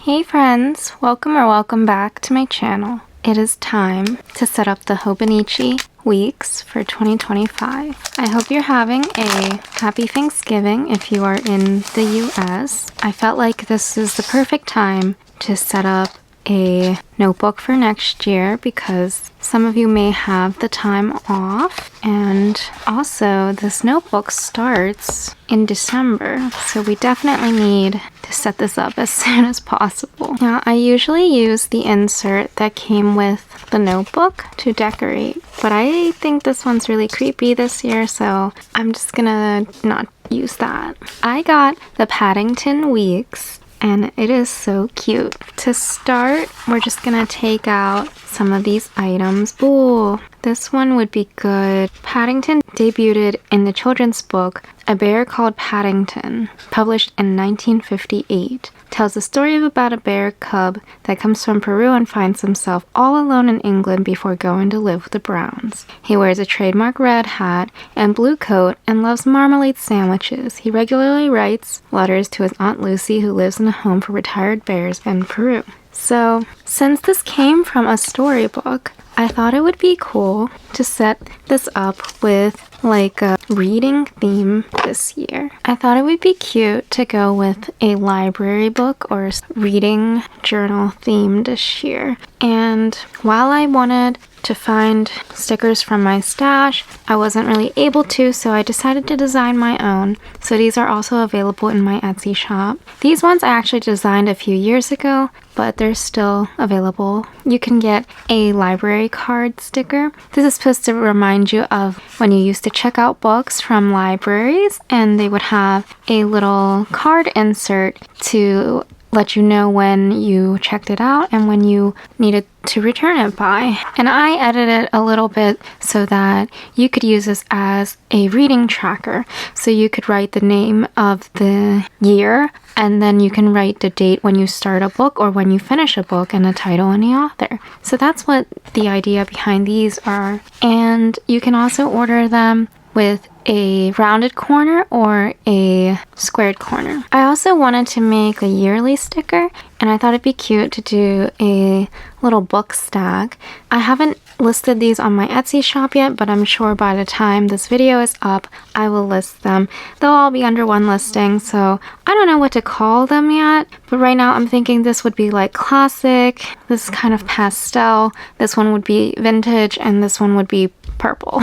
Hey friends, welcome back to my channel. It is time to set up the Hobonichi weeks for 2025. I hope you're having a happy Thanksgiving if you are in the US. I felt like this is the perfect time to set up a notebook for next year because some of you may have the time off, and also this notebook starts in December, so we definitely need to set this up as soon as possible. Now, I usually use the insert that came with the notebook to decorate, but I think this one's really creepy this year, so I'm just gonna not use that. I got the Paddington Weeks, and it is so cute. To start, we're just gonna take out some of these items. Ooh, this one would be good. Paddington debuted in the children's book A Bear Called Paddington, published in 1958. Tells the story about a bear cub that comes from Peru and finds himself all alone in England before going to live with the Browns. He wears a trademark red hat and blue coat and loves marmalade sandwiches. He regularly writes letters to his Aunt Lucy, who lives in a home for retired bears in Peru. So, since this came from a storybook, I thought it would be cool to set this up with like a reading theme this year. I thought it would be cute to go with a library book or reading journal theme this year. And while I wanted to find stickers from my stash, I wasn't really able to, so I decided to design my own. So these are also available in my Etsy shop. These ones I actually designed a few years ago, but they're still available. You can get a library card sticker. This is supposed to remind you of when you used to check out books from libraries, and they would have a little card insert to let you know when you checked it out and when you needed to return it by. And I edited it a little bit so that you could use this as a reading tracker. So you could write the name of the year, and then you can write the date when you start a book or when you finish a book and the title and the author. So that's what the idea behind these are. And you can also order them with a rounded corner or a squared corner. I also wanted to make a yearly sticker, and I thought it'd be cute to do a little book stack. I haven't listed these on my Etsy shop yet, but I'm sure by the time this video is up, I will list them. They'll all be under one listing, so I don't know what to call them yet, but right now I'm thinking this would be like classic, this is kind of pastel, this one would be vintage, and this one would be purple.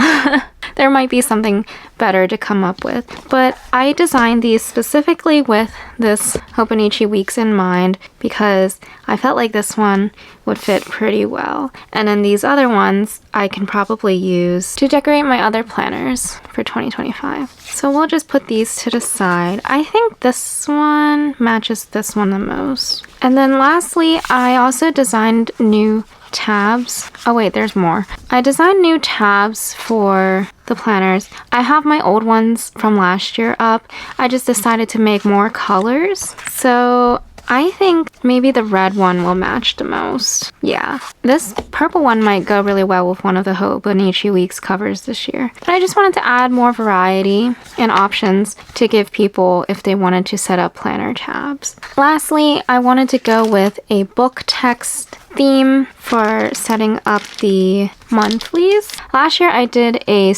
There might be something better to come up with, but I designed these specifically with this Hobonichi Weeks in mind because I felt like this one would fit pretty well. And then these other ones I can probably use to decorate my other planners for 2025. So we'll just put these to the side. I think this one matches this one the most. And then lastly, I also designed new tabs. Oh wait, there's more. I designed new tabs for the planners. I have my old ones from last year up. I just decided to make more colors. So I think maybe the red one will match the most. Yeah, this purple one might go really well with one of the Hobonichi Weeks covers this year. But I just wanted to add more variety and options to give people if they wanted to set up planner tabs. Lastly, I wanted to go with a book text theme for setting up the monthlies. Last year I did a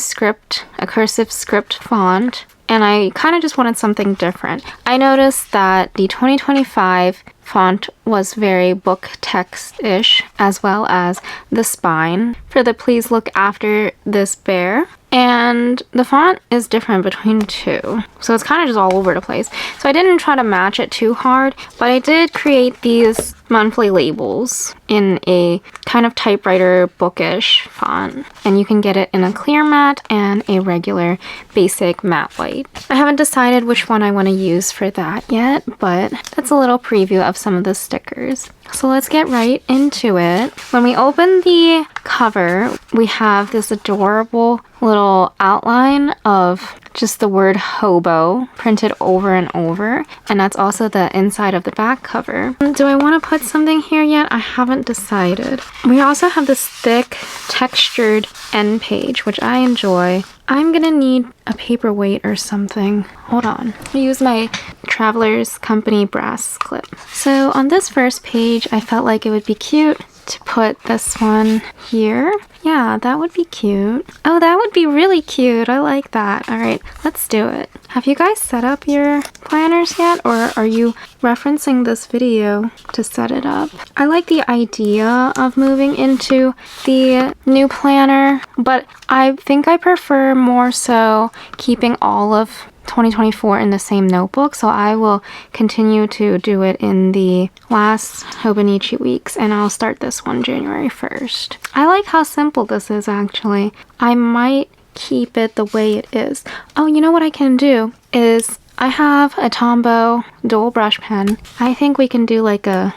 cursive script font, and I kind of just wanted something different. I noticed that the 2025 font was very book text-ish, as well as the spine for the Please Look After This Bear. And the font is different between the two, so it's kind of just all over the place. So I didn't try to match it too hard, but I did create these monthly labels in a kind of typewriter bookish font, and you can get it in a clear matte and a regular basic matte white. I haven't decided which one I want to use for that yet, but that's a little preview of some of the stickers. So let's get right into it. When we open the cover, we have this adorable little outline of just the word hobo printed over and over, and that's also the inside of the back cover. Do I want to put something here yet? I haven't decided. We also have this thick textured end page, which I enjoy. I'm gonna need a paperweight or something. Hold on. I use my Traveler's Company brass clip. So on this first page, I felt like it would be cute to put this one here. Yeah, that would be cute. Oh, that would be really cute. I like that. All right, let's do it. Have you guys set up your planners yet, or are you referencing this video to set it up? I like the idea of moving into the new planner, but I think I prefer more so keeping all of 2024 in the same notebook, so I will continue to do it in the last Hobonichi weeks, and I'll start this one January 1st. I like how simple this is actually. I might keep it the way it is. Oh, you know what I can do is I have a Tombow dual brush pen. I think we can do like a,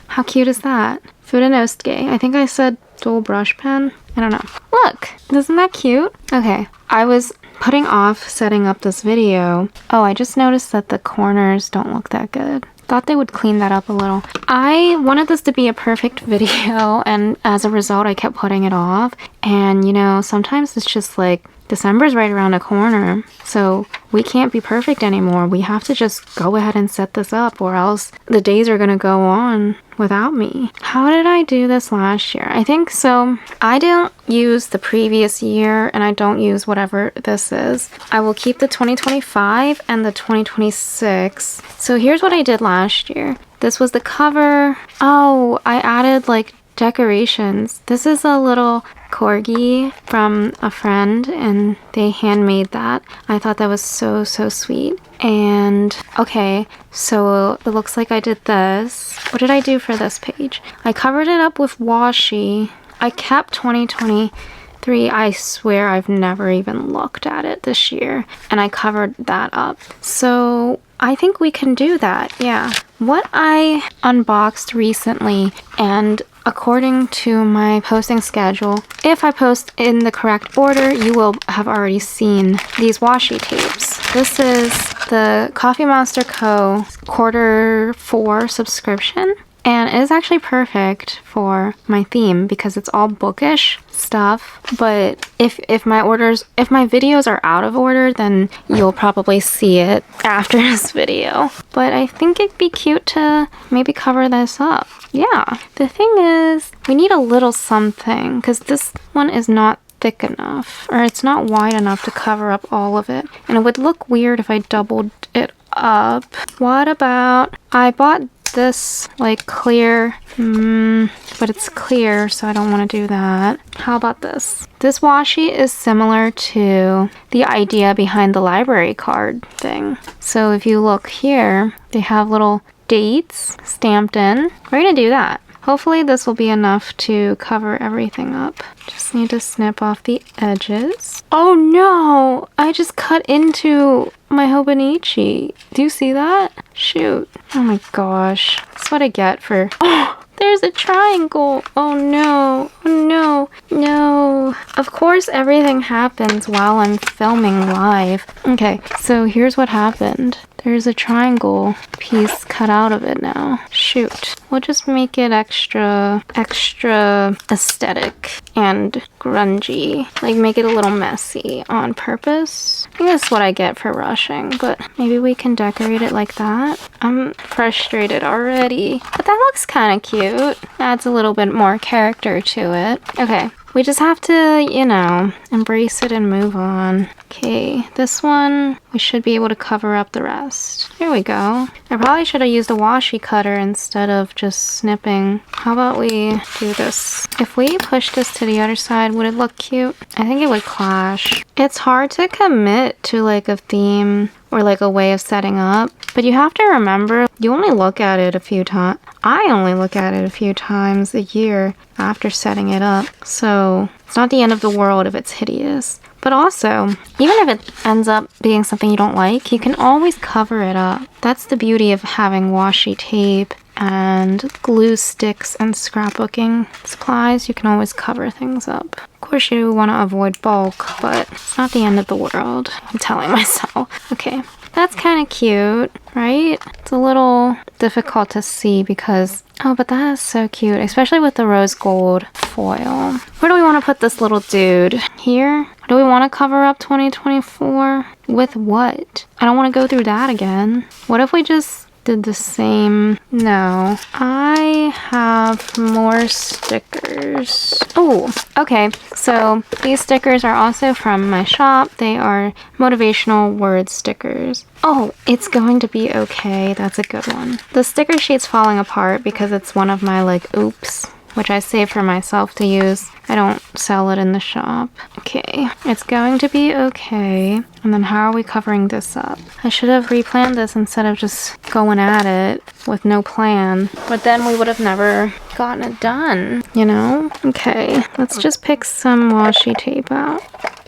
how cute is that? Fudenoske. I think I said dual brush pen. I don't know. Look, isn't that cute? Okay, I was putting off setting up this video. Oh, I just noticed that the corners don't look that good. Thought they would clean that up a little. I wanted this to be a perfect video, and as a result, I kept putting it off. And you know, sometimes it's just like December's right around the corner, so we can't be perfect anymore. We have to just go ahead and set this up, or else the days are gonna go on without me. How did I do this last year? I think so. I don't use the previous year, and I don't use whatever this is. I will keep the 2025 and the 2026. So here's what I did last year. This was the cover. Oh, I added like decorations. This is a little corgi from a friend, and they handmade that. I thought that was so sweet. And okay, so it looks like I did this. What did I do for this page? I covered it up with washi. I kept 2023. I swear I've never even looked at it this year, and I covered that up. So I think we can do that, yeah. What I unboxed recently, and according to my posting schedule, if I post in the correct order, you will have already seen these washi tapes. This is the Coffee Monster Co. Q4 subscription. And it is actually perfect for my theme because it's all bookish stuff. But if my videos are out of order, then you'll probably see it after this video. But I think it'd be cute to maybe cover this up. Yeah. The thing is, we need a little something because this one is not thick enough, or it's not wide enough to cover up all of it. And it would look weird if I doubled it up. What about, I bought this like clear, but it's clear, so I don't want to do that. How about this? This washi is similar to the idea behind the library card thing. So if you look here, they have little dates stamped in. We're gonna do that. Hopefully this will be enough to cover everything up. Just need to snip off the edges. Oh no! I just cut into my Hobonichi. Do you see that? Shoot. Oh my gosh. That's what I get for... Oh! There's a triangle. Oh no. Oh no. No. Of course everything happens while I'm filming live. Okay, so here's what happened. There's a triangle piece cut out of it now. Shoot. We'll just make it extra aesthetic and grungy. Like make it a little messy on purpose. I think that's what I get for rushing, but maybe we can decorate it like that. I'm frustrated already, but that looks kind of cute. Adds a little bit more character to it. Okay. We just have to, you know, embrace it and move on. Okay, this one, we should be able to cover up the rest. Here we go. I probably should have used a washi cutter instead of just snipping. How about we do this? If we push this to the other side, would it look cute? I think it would clash. It's hard to commit to like a theme or like a way of setting up, but you have to remember, you only look at it a few times. I only look at it a few times a year after setting it up, so it's not the end of the world if it's hideous. But also, even if it ends up being something you don't like, you can always cover it up. That's the beauty of having washi tape and glue sticks and scrapbooking supplies. You can always cover things up. Of course, you want to avoid bulk, but it's not the end of the world. I'm telling myself. Okay, That's kind of cute, right? It's a little difficult to see because, oh, but that is so cute, especially with the rose gold foil. Where do we want to put this little dude? Here? Do we want to cover up 2024? With what? I don't want to go through that again. What if we just did the same? No. I have more stickers. Oh, okay. So these stickers are also from my shop. They are motivational word stickers. Oh, it's going to be okay. That's a good one. The sticker sheet's falling apart because it's one of my like oops, which I save for myself to use. I don't sell it in the shop. Okay, it's going to be okay. And then how are we covering this up? I should have replanned this instead of just going at it with no plan. But then we would have never gotten it done, you know? Okay, let's just pick some washi tape out.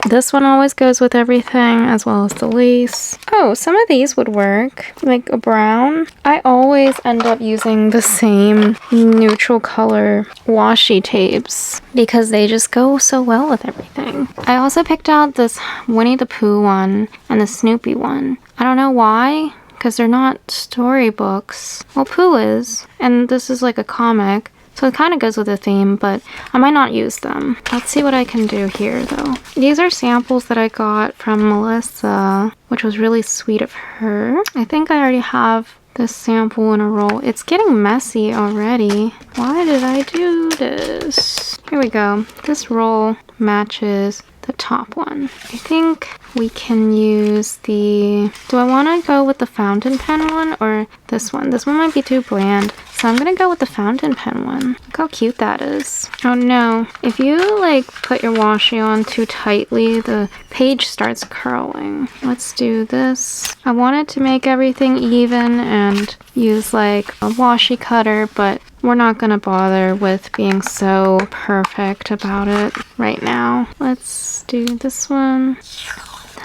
This one always goes with everything, as well as the lace. Oh, some of these would work, like a brown. I always end up using the same neutral color washi tapes because they just go so well with everything. I also picked out this Winnie the Pooh one and the Snoopy one. I don't know why, because they're not storybooks. Well, Pooh is, and this is like a comic. So it kind of goes with the theme, but I might not use them. Let's see what I can do here, though. These are samples that I got from Melissa, which was really sweet of her. I think I already have this sample in a roll. It's getting messy already. Why did I do this? Here we go. This roll matches the top one. I think we can use the... Do I want to go with the fountain pen one or this one? This one might be too bland, so I'm gonna go with the fountain pen one. Look how cute that is. Oh no. If you like put your washi on too tightly, the page starts curling. Let's do this. I wanted to make everything even and use like a washi cutter, but we're not gonna bother with being so perfect about it right now. Let's do this one.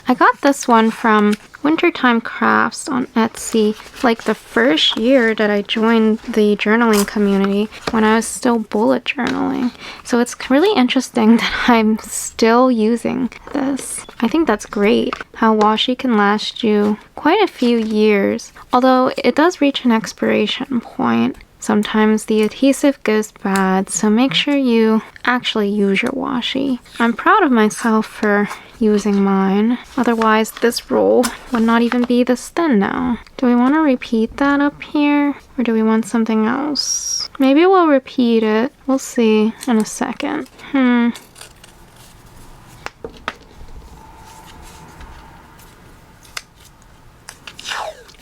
I got this one from Wintertime Crafts on Etsy, like the first year that I joined the journaling community when I was still bullet journaling. So it's really interesting that I'm still using this. I think that's great, how washi can last you quite a few years, although it does reach an expiration point. Sometimes the adhesive goes bad, so make sure you actually use your washi. I'm proud of myself for using mine. Otherwise, this roll would not even be this thin now. Do we want to repeat that up here? Or do we want something else? Maybe we'll repeat it. We'll see in a second.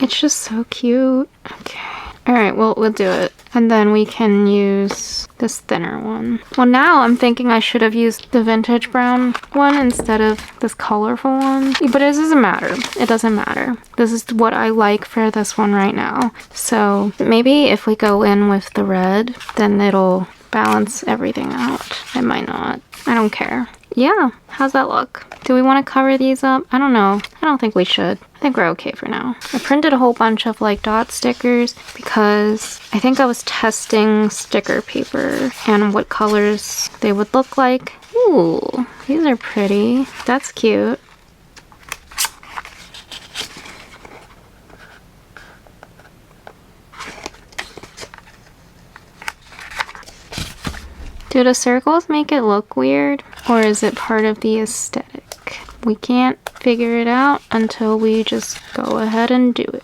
It's just so cute. Okay. Alright, well, we'll do it. And then we can use this thinner one. Well, now I'm thinking I should have used the vintage brown one instead of this colorful one. But it doesn't matter. It doesn't matter. This is what I like for this one right now. So maybe if we go in with the red, then it'll balance everything out. It might not. I don't care. Yeah, how's that look? Do we want to cover these up? I don't know. I don't think we should. I think we're okay for now. I printed a whole bunch of like dot stickers because I think I was testing sticker paper and what colors they would look like. Ooh, these are pretty. That's cute. Do the circles make it look weird, or is it part of the aesthetic? We can't figure it out until we just go ahead and do it.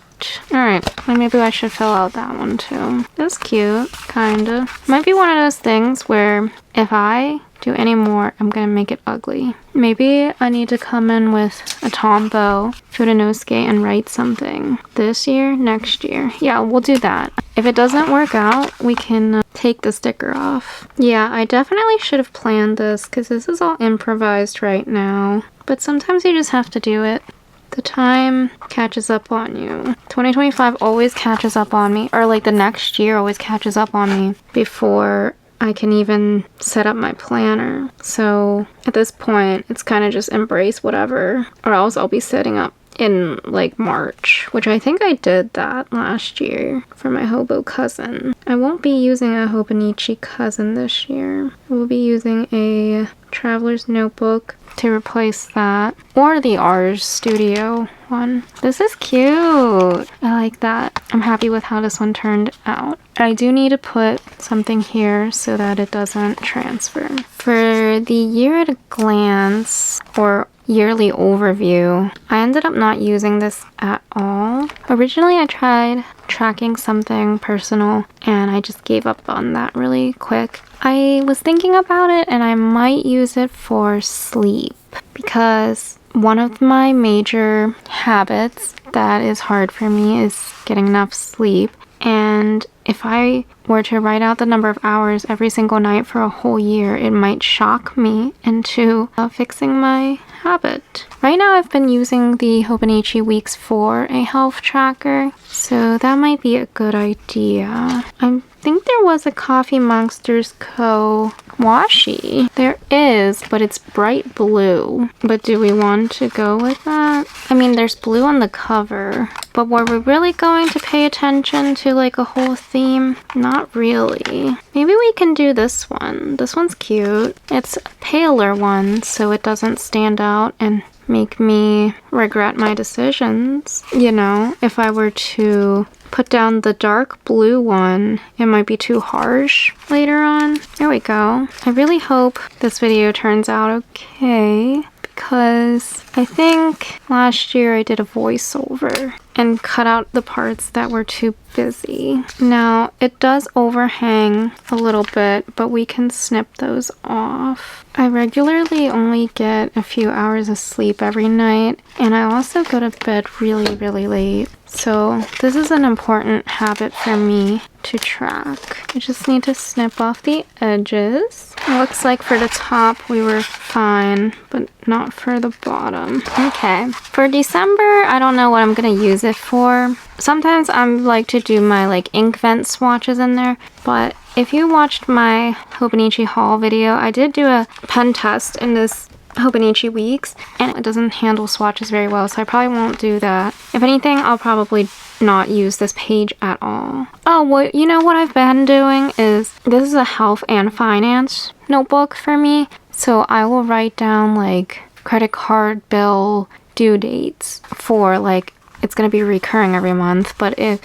Alright, well, maybe I should fill out that one too. That's cute, kinda. Might be one of those things where if I do any more, I'm gonna make it ugly. Maybe I need to come in with a Tombow Fudenoske and write something. This year, next year. Yeah, we'll do that. If it doesn't work out, we can take the sticker off. Yeah, I definitely should have planned this because this is all improvised right now. But sometimes you just have to do it. The time catches up on you. 2025 always catches up on me, or like the next year always catches up on me before I can even set up my planner. So at this point, it's kind of just embrace whatever, or else I'll be setting up in like March, which I think I did that last year for my hobo cousin. I won't be using a Hobonichi cousin this year. I will be using a traveler's notebook to replace that, or the Ars Studio one. This is cute. I like that. I'm happy with how this one turned out. I do need to put something here so that it doesn't transfer. For the year at a glance, or yearly overview, I ended up not using this at all. Originally I tried tracking something personal and I just gave up on that really quick. I was thinking about it and I might use it for sleep, because one of my major habits that is hard for me is getting enough sleep. And if I were to write out the number of hours every single night for a whole year, it might shock me into fixing my habit. Right now I've been using the Hobonichi Weeks for a health tracker, so that might be a good idea. I think there was a Coffee Monsters Co. washi. There is, but it's bright blue. But do we want to go with that? I mean, there's blue on the cover, but were we really going to pay attention to like a whole theme? Not really. Maybe we can do this one. This one's cute. It's a paler one, so it doesn't stand out and make me regret my decisions. You know, if I were to put down the dark blue one, it might be too harsh later on. There we go. I really hope this video turns out okay, because I think last year I did a voiceover and cut out the parts that were too busy. Now, it does overhang a little bit, but we can snip those off. I regularly only get a few hours of sleep every night, and I also go to bed really, really late. So this is an important habit for me to track. I just need to snip off the edges. It looks like for the top we were fine, but not for the bottom. Okay, for December, I don't know what I'm gonna use it for. Sometimes I like to do my like ink vent swatches in there, but if you watched my Hobonichi haul video, I did do a pen test in this Hobonichi Weeks, and it doesn't handle swatches very well, so I probably won't do that. If anything, I'll probably not use this page at all. Oh, well, you know what I've been doing is, this is a health and finance notebook for me, so I will write down like credit card bill due dates for like, it's gonna be recurring every month, but if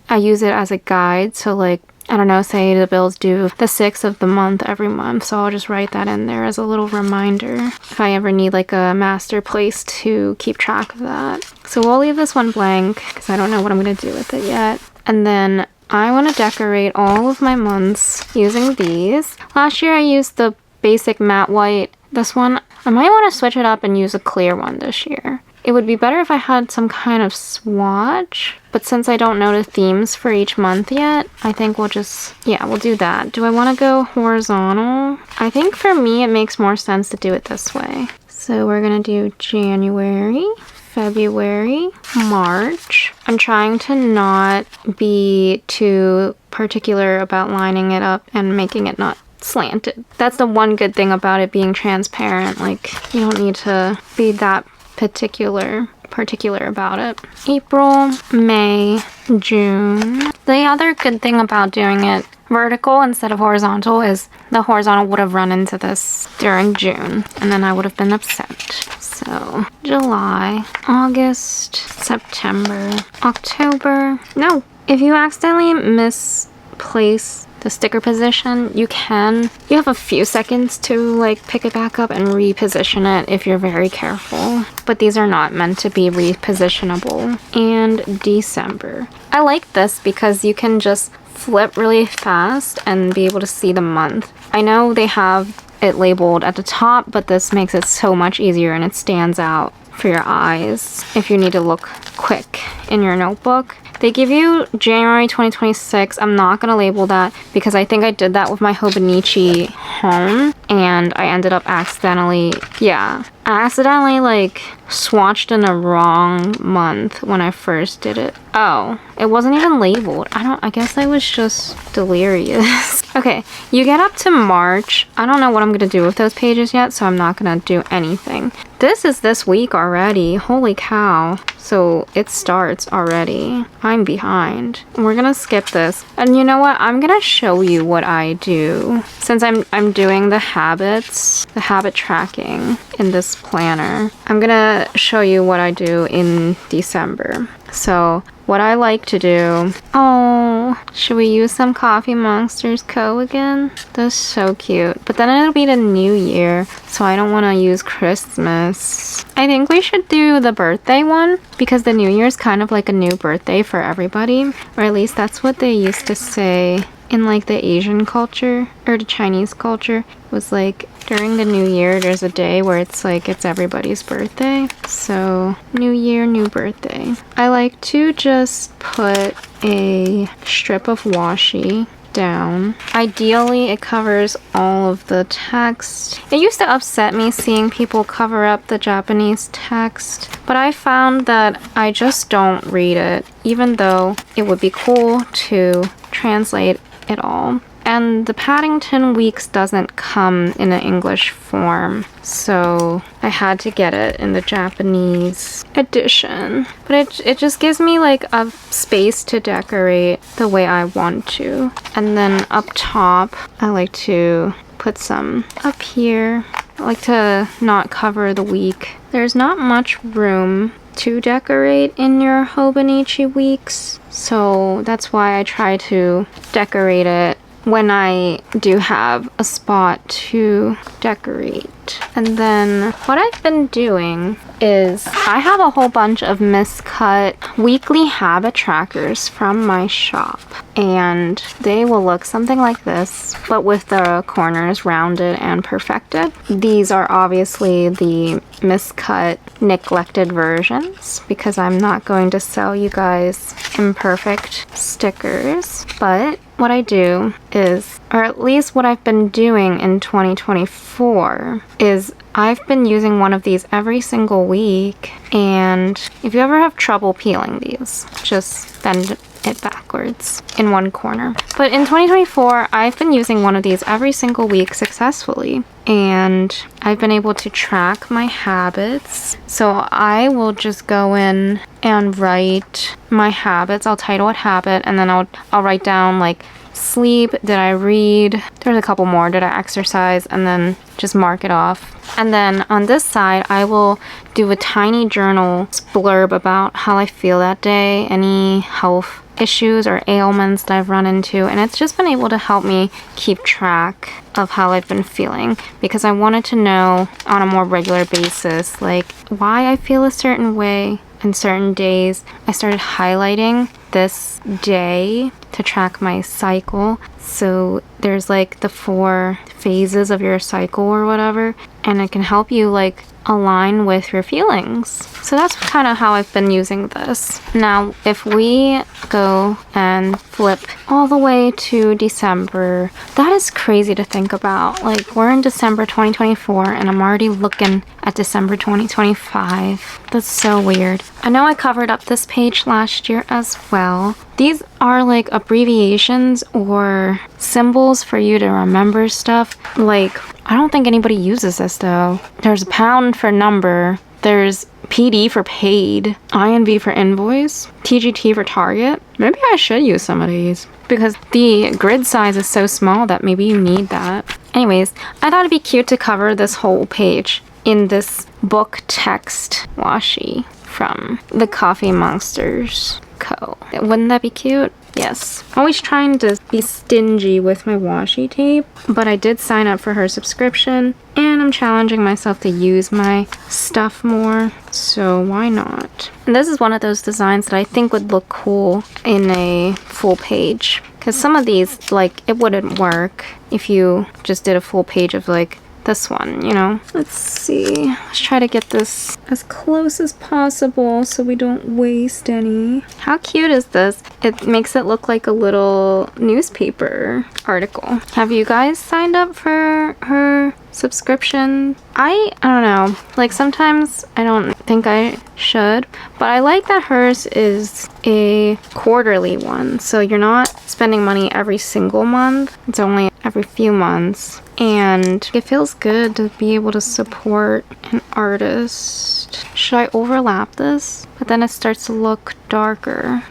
I use it as a guide, so like, I don't know, say the bill's due the 6th of the month every month, so I'll just write that in there as a little reminder if I ever need like a master place to keep track of that. So we'll leave this one blank because I don't know what I'm going to do with it yet. And then I want to decorate all of my months using these. Last year I used the basic matte white. This one, I might want to switch it up and use a clear one this year. It would be better if I had some kind of swatch, but since I don't know the themes for each month yet, I think we'll just, yeah, we'll do that. Do I want to go horizontal? I think for me it makes more sense to do it this way. So we're gonna do January, February, March. I'm trying to not be too particular about lining it up and making it not slanted. That's the one good thing about it being transparent. Like, you don't need to be that particular about it. April, May, June. The other good thing about doing it vertical instead of horizontal is the horizontal would have run into this during June, and then I would have been upset. So July, August, September, October. No, if you accidentally misplace the sticker position, you have a few seconds to like pick it back up and reposition it if you're very careful, but these are not meant to be repositionable. And December, I like this because you can just flip really fast and be able to see the month. I know they have it labeled at the top, but this makes it so much easier and it stands out for your eyes if you need to look quick in your notebook. They give you January 2026. I'm not going to label that because I think I did that with my Hobonichi home and I ended up accidentally like swatched in a wrong month when I first did it. Oh, it wasn't even labeled. I guess I was just delirious. Okay, you get up to March. I don't know what I'm gonna do with those pages yet, so I'm not gonna do anything. This is this week already. Holy cow. So it starts already. I'm behind. We're gonna skip this. And you know what? I'm gonna show you what I do. Since I'm doing the habits, the habit tracking in this planner, I'm gonna show you what I do in December. So what I like to do, oh, should we use some Coffee Monsters Co. again? That's so cute. But then it'll be the new year, so I don't want to use Christmas. I think we should do the birthday one, because the new year is kind of like a new birthday for everybody, or at least that's what they used to say in like the Asian culture or the Chinese culture. It was like during the new year there's a day where it's like it's everybody's birthday. So new year, new birthday. I like to just put a strip of washi down. Ideally it covers all of the text. It used to upset me seeing people cover up the Japanese text, but I found that I just don't read it, even though it would be cool to translate it all. And the Paddington Weeks doesn't come in an English form, so I had to get it in the Japanese edition. But it just gives me like a space to decorate the way I want to. And then up top, I like to put some up here. I like to not cover the week. There's not much room to decorate in your Hobonichi weeks, so that's why I try to decorate it when I do have a spot to decorate. And then what I've been doing is I have a whole bunch of miscut weekly habit trackers from my shop, and they will look something like this, but with the corners rounded and perfected. These are obviously the miscut neglected versions, because I'm not going to sell you guys imperfect stickers. But what I do is, or at least what I've been doing in 2024, is I've been using one of these every single week. And if you ever have trouble peeling these, just bend it backwards in one corner. But in 2024, I've been using one of these every single week successfully, and I've been able to track my habits. So I will just go in and write my habits. I'll title it habit, and then I'll write down like sleep, did I read, there's a couple more, did I exercise, and then just mark it off. And then on this side, I will do a tiny journal blurb about how I feel that day, any health issues or ailments that I've run into, and it's just been able to help me keep track of how I've been feeling, because I wanted to know on a more regular basis like why I feel a certain way in certain days. I started highlighting this day to track my cycle. So there's like the 4 phases of your cycle or whatever, and it can help you like align with your feelings. So that's kind of how I've been using this. Now, if we go and flip all the way to December, that is crazy to think about. Like, we're in December 2024 and I'm already looking at December 2025. That's so weird. I know I covered up this page last year as well. These are like abbreviations or symbols for you to remember stuff. Like, I don't think anybody uses this though. There's pound for number. There's PD for paid, INV for invoice, TGT for target. Maybe I should use some of these, because the grid size is so small that maybe you need that. Anyways, I thought it'd be cute to cover this whole page in this book text washi from the Coffee Monsters Co. Wouldn't that be cute? Yes. Always trying to be stingy with my washi tape, but I did sign up for her subscription, and I'm challenging myself to use my stuff more, so why not? And this is one of those designs that I think would look cool in a full page, because some of these, like, it wouldn't work if you just did a full page of like this one, you know. Let's see. Let's try to get this as close as possible so we don't waste any. How cute is this? It makes it look like a little newspaper article. Have you guys signed up for her subscription? I don't know. Like sometimes I don't think I should, but I like that hers is a quarterly one. So you're not spending money every single month. It's only every few months. And it feels good to be able to support an artist. Should I overlap this? But then it starts to look darker.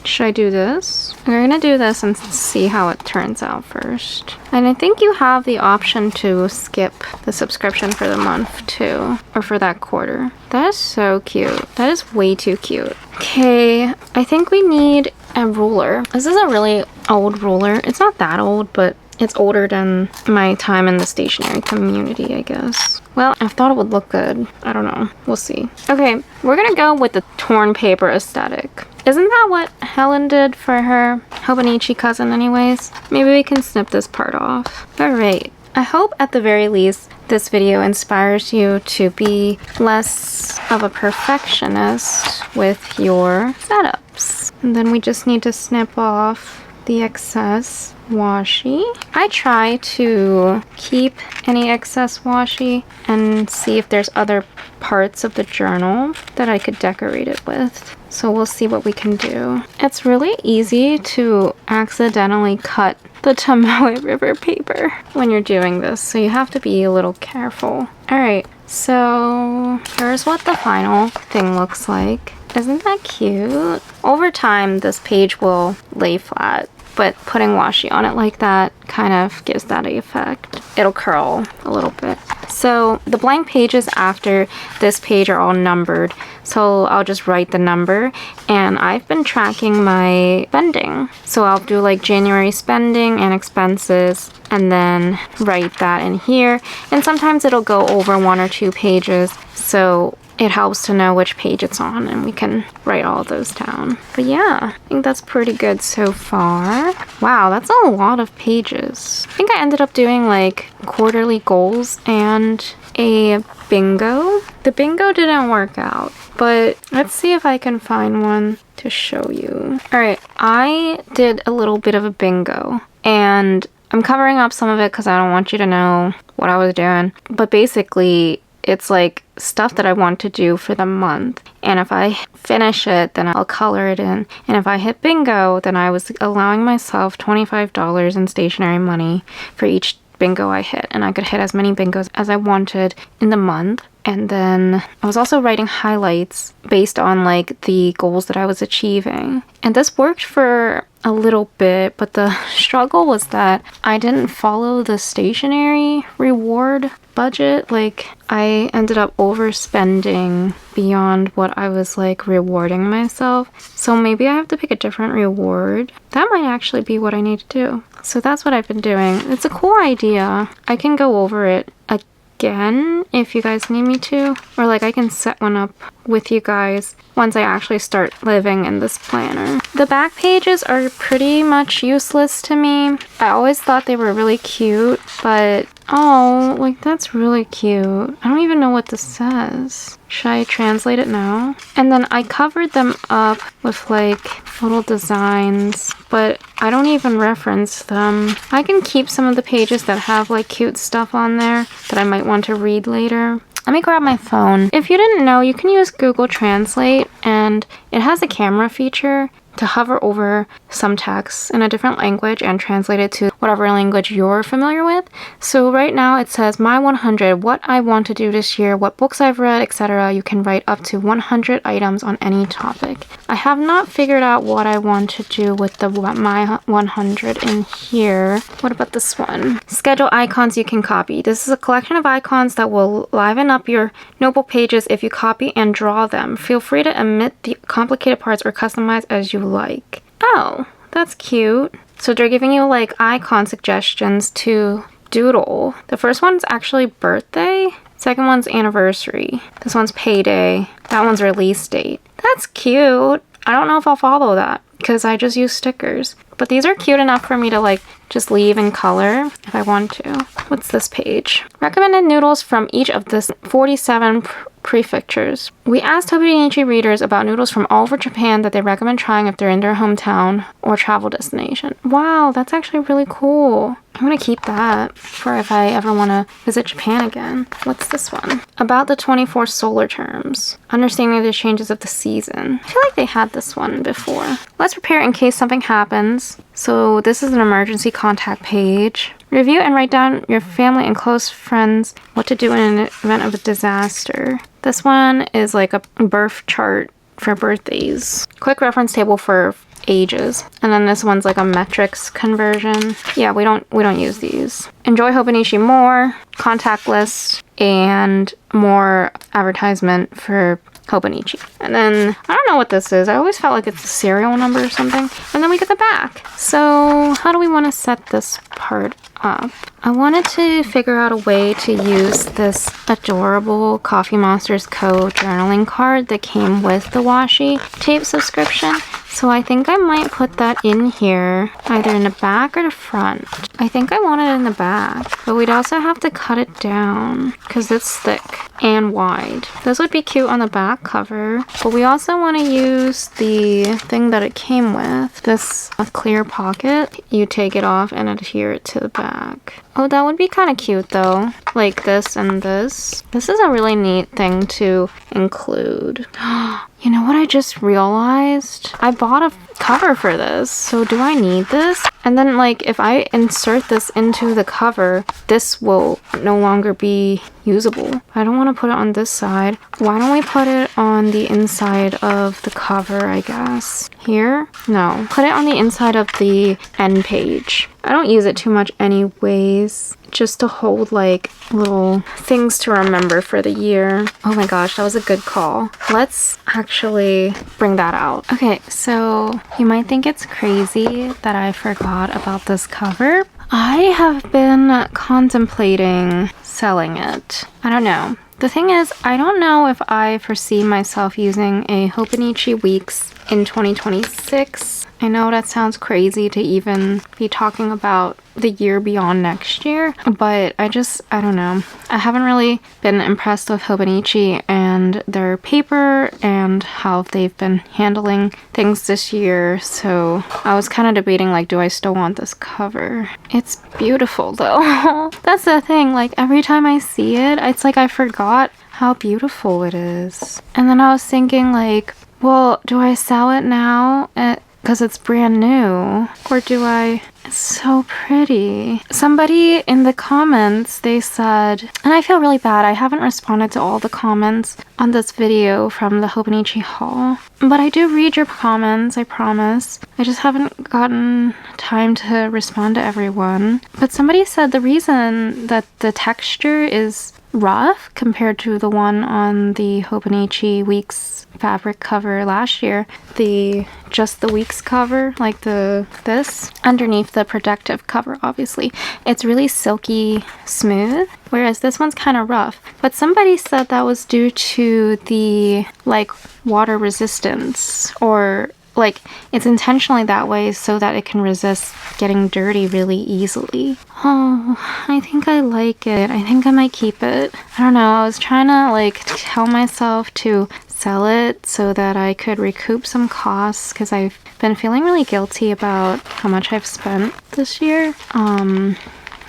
Should I do this? We're gonna do this and see how it turns out first. And I think you have the option to skip the subscription for the month too, or for that quarter. That is so cute. That is way too cute. Okay, I think we need a ruler. This is a really old ruler. It's not that old, but it's older than my time in the stationery community, I guess. Well, I thought it would look good. I don't know. We'll see. Okay, we're gonna go with the torn paper aesthetic. Isn't that what Helen did for her Hobonichi cousin anyways? Maybe we can snip this part off. Alright. I hope at the very least this video inspires you to be less of a perfectionist with your setups. And then we just need to snip off the excess washi. I try to keep any excess washi and see if there's other parts of the journal that I could decorate it with. So we'll see what we can do. It's really easy to accidentally cut the Tombow River paper when you're doing this, so you have to be a little careful. Alright, so here's what the final thing looks like. Isn't that cute? Over time, this page will lay flat, but putting washi on it like that kind of gives that effect. It'll curl a little bit. So the blank pages after this page are all numbered, so I'll just write the number, and I've been tracking my spending. So I'll do like January spending and expenses, and then write that in here. And sometimes it'll go over 1 or 2 pages, so it helps to know which page it's on, and we can write all of those down. But yeah, I think that's pretty good so far. Wow, that's a lot of pages. I think I ended up doing like quarterly goals and a bingo. The bingo didn't work out, but let's see if I can find one to show you. Alright, I did a little bit of a bingo, and I'm covering up some of it because I don't want you to know what I was doing. But basically, it's like stuff that I want to do for the month. And if I finish it, then I'll color it in. And if I hit bingo, then I was allowing myself $25 in stationery money for each bingo I hit. And I could hit as many bingos as I wanted in the month. And then I was also writing highlights based on like the goals that I was achieving. And this worked for a little bit, but the struggle was that I didn't follow the stationery reward budget. Like I ended up overspending beyond what I was like rewarding myself. So maybe I have to pick a different reward. That might actually be what I need to do. So that's what I've been doing. It's a cool idea. I can go over it again if you guys need me to, or like I can set one up with you guys once I actually start living in this planner. The back pages are pretty much useless to me. I always thought they were really cute, but oh, like that's really cute. I don't even know what this says. Should I translate it now? And then I covered them up with like little designs, but I don't even reference them. I can keep some of the pages that have like cute stuff on there that I might want to read later. Let me grab my phone. If you didn't know, you can use Google Translate, and it has a camera feature to hover over some text in a different language and translate it to whatever language you're familiar with. So right now it says my 100, what I want to do this year, what books I've read, etc. You can write up to 100 items on any topic. I have not figured out what I want to do with the my 100 in here. What about this one? Schedule icons you can copy. This is a collection of icons that will liven up your notebook pages if you copy and draw them. Feel free to omit the complicated parts or customize as you like. Oh, that's cute. So they're giving you like icon suggestions to doodle. The first one's actually birthday. Second one's anniversary. This one's payday. That one's release date. That's cute. I don't know if I'll follow that. because I just use stickers. But these are cute enough for me to like just leave in color if I want to. What's this page? Recommended noodles from each of the 47 prefectures. We asked Hobonichi readers about noodles from all over Japan that they recommend trying if they're in their hometown or travel destination. Wow, that's actually really cool. I'm gonna keep that for if I ever want to visit Japan again. What's this one? About the 24 solar terms. Understanding the changes of the season. I feel like they had this one before. Let's prepare in case something happens. So this is an emergency contact page. Review and write down your family and close friends what to do in an event of a disaster. This one is like a birth chart for birthdays. Quick reference table for ages. And then this one's like a metrics conversion. Yeah, we don't use these. Enjoy Hobonichi more, contact list, and more advertisement for Hobonichi. And then I don't know what this is. I always felt like it's a serial number or something. And then we get the back. So how do we want to set this part up? I wanted to figure out a way to use this adorable Coffee Monsters Co. journaling card that came with the washi tape subscription. So I think I might put that in here, either in the back or the front. I think I want it in the back, but we'd also have to cut it down because it's thick and wide. This would be cute on the back cover, but we also want to use the thing that it came with, this clear pocket. You take it off and adhere it to the back. Oh, that would be kind of cute though, like this and this. This is a really neat thing to include. You know what I just realized? I bought a cover for this, so do I need this? And then like if I insert this into the cover, this will no longer be usable. I don't want to put it on this side. Why don't we put it on the inside of the cover, I guess? Here? No. Put it on the inside of the end page. I don't use it too much anyways, just to hold like little things to remember for the year. Oh my gosh, that was a good call. Let's actually bring that out. Okay, so you might think it's crazy that I forgot about this cover. I have been contemplating selling it. I don't know. The thing is, I don't know if I foresee myself using a Hobonichi Weeks in 2026. I know that sounds crazy to even be talking about the year beyond next year, but I don't know. I haven't really been impressed with Hobonichi and their paper and how they've been handling things this year, so I was kind of debating like, do I still want this cover? It's beautiful though. That's the thing, like every time I see it, it's like I forgot how beautiful it is. And then I was thinking like, well, do I sell it now? Because it's brand new, or do I? It's so pretty. Somebody in the comments, they said, and I feel really bad, I haven't responded to all the comments on this video from the Hobonichi haul, but I do read your comments, I promise. I just haven't gotten time to respond to everyone. But somebody said the reason that the texture is rough compared to the one on the Hobonichi Weeks fabric cover last year, just the Weeks cover, like this underneath the protective cover, obviously it's really silky smooth, whereas this one's kind of rough. But somebody said that was due to the like water resistance, or like it's intentionally that way so that it can resist getting dirty really easily. Oh, I think I like it. I think I might keep it. I don't know, I was trying to like tell myself to sell it so that I could recoup some costs because I've been feeling really guilty about how much I've spent this year. I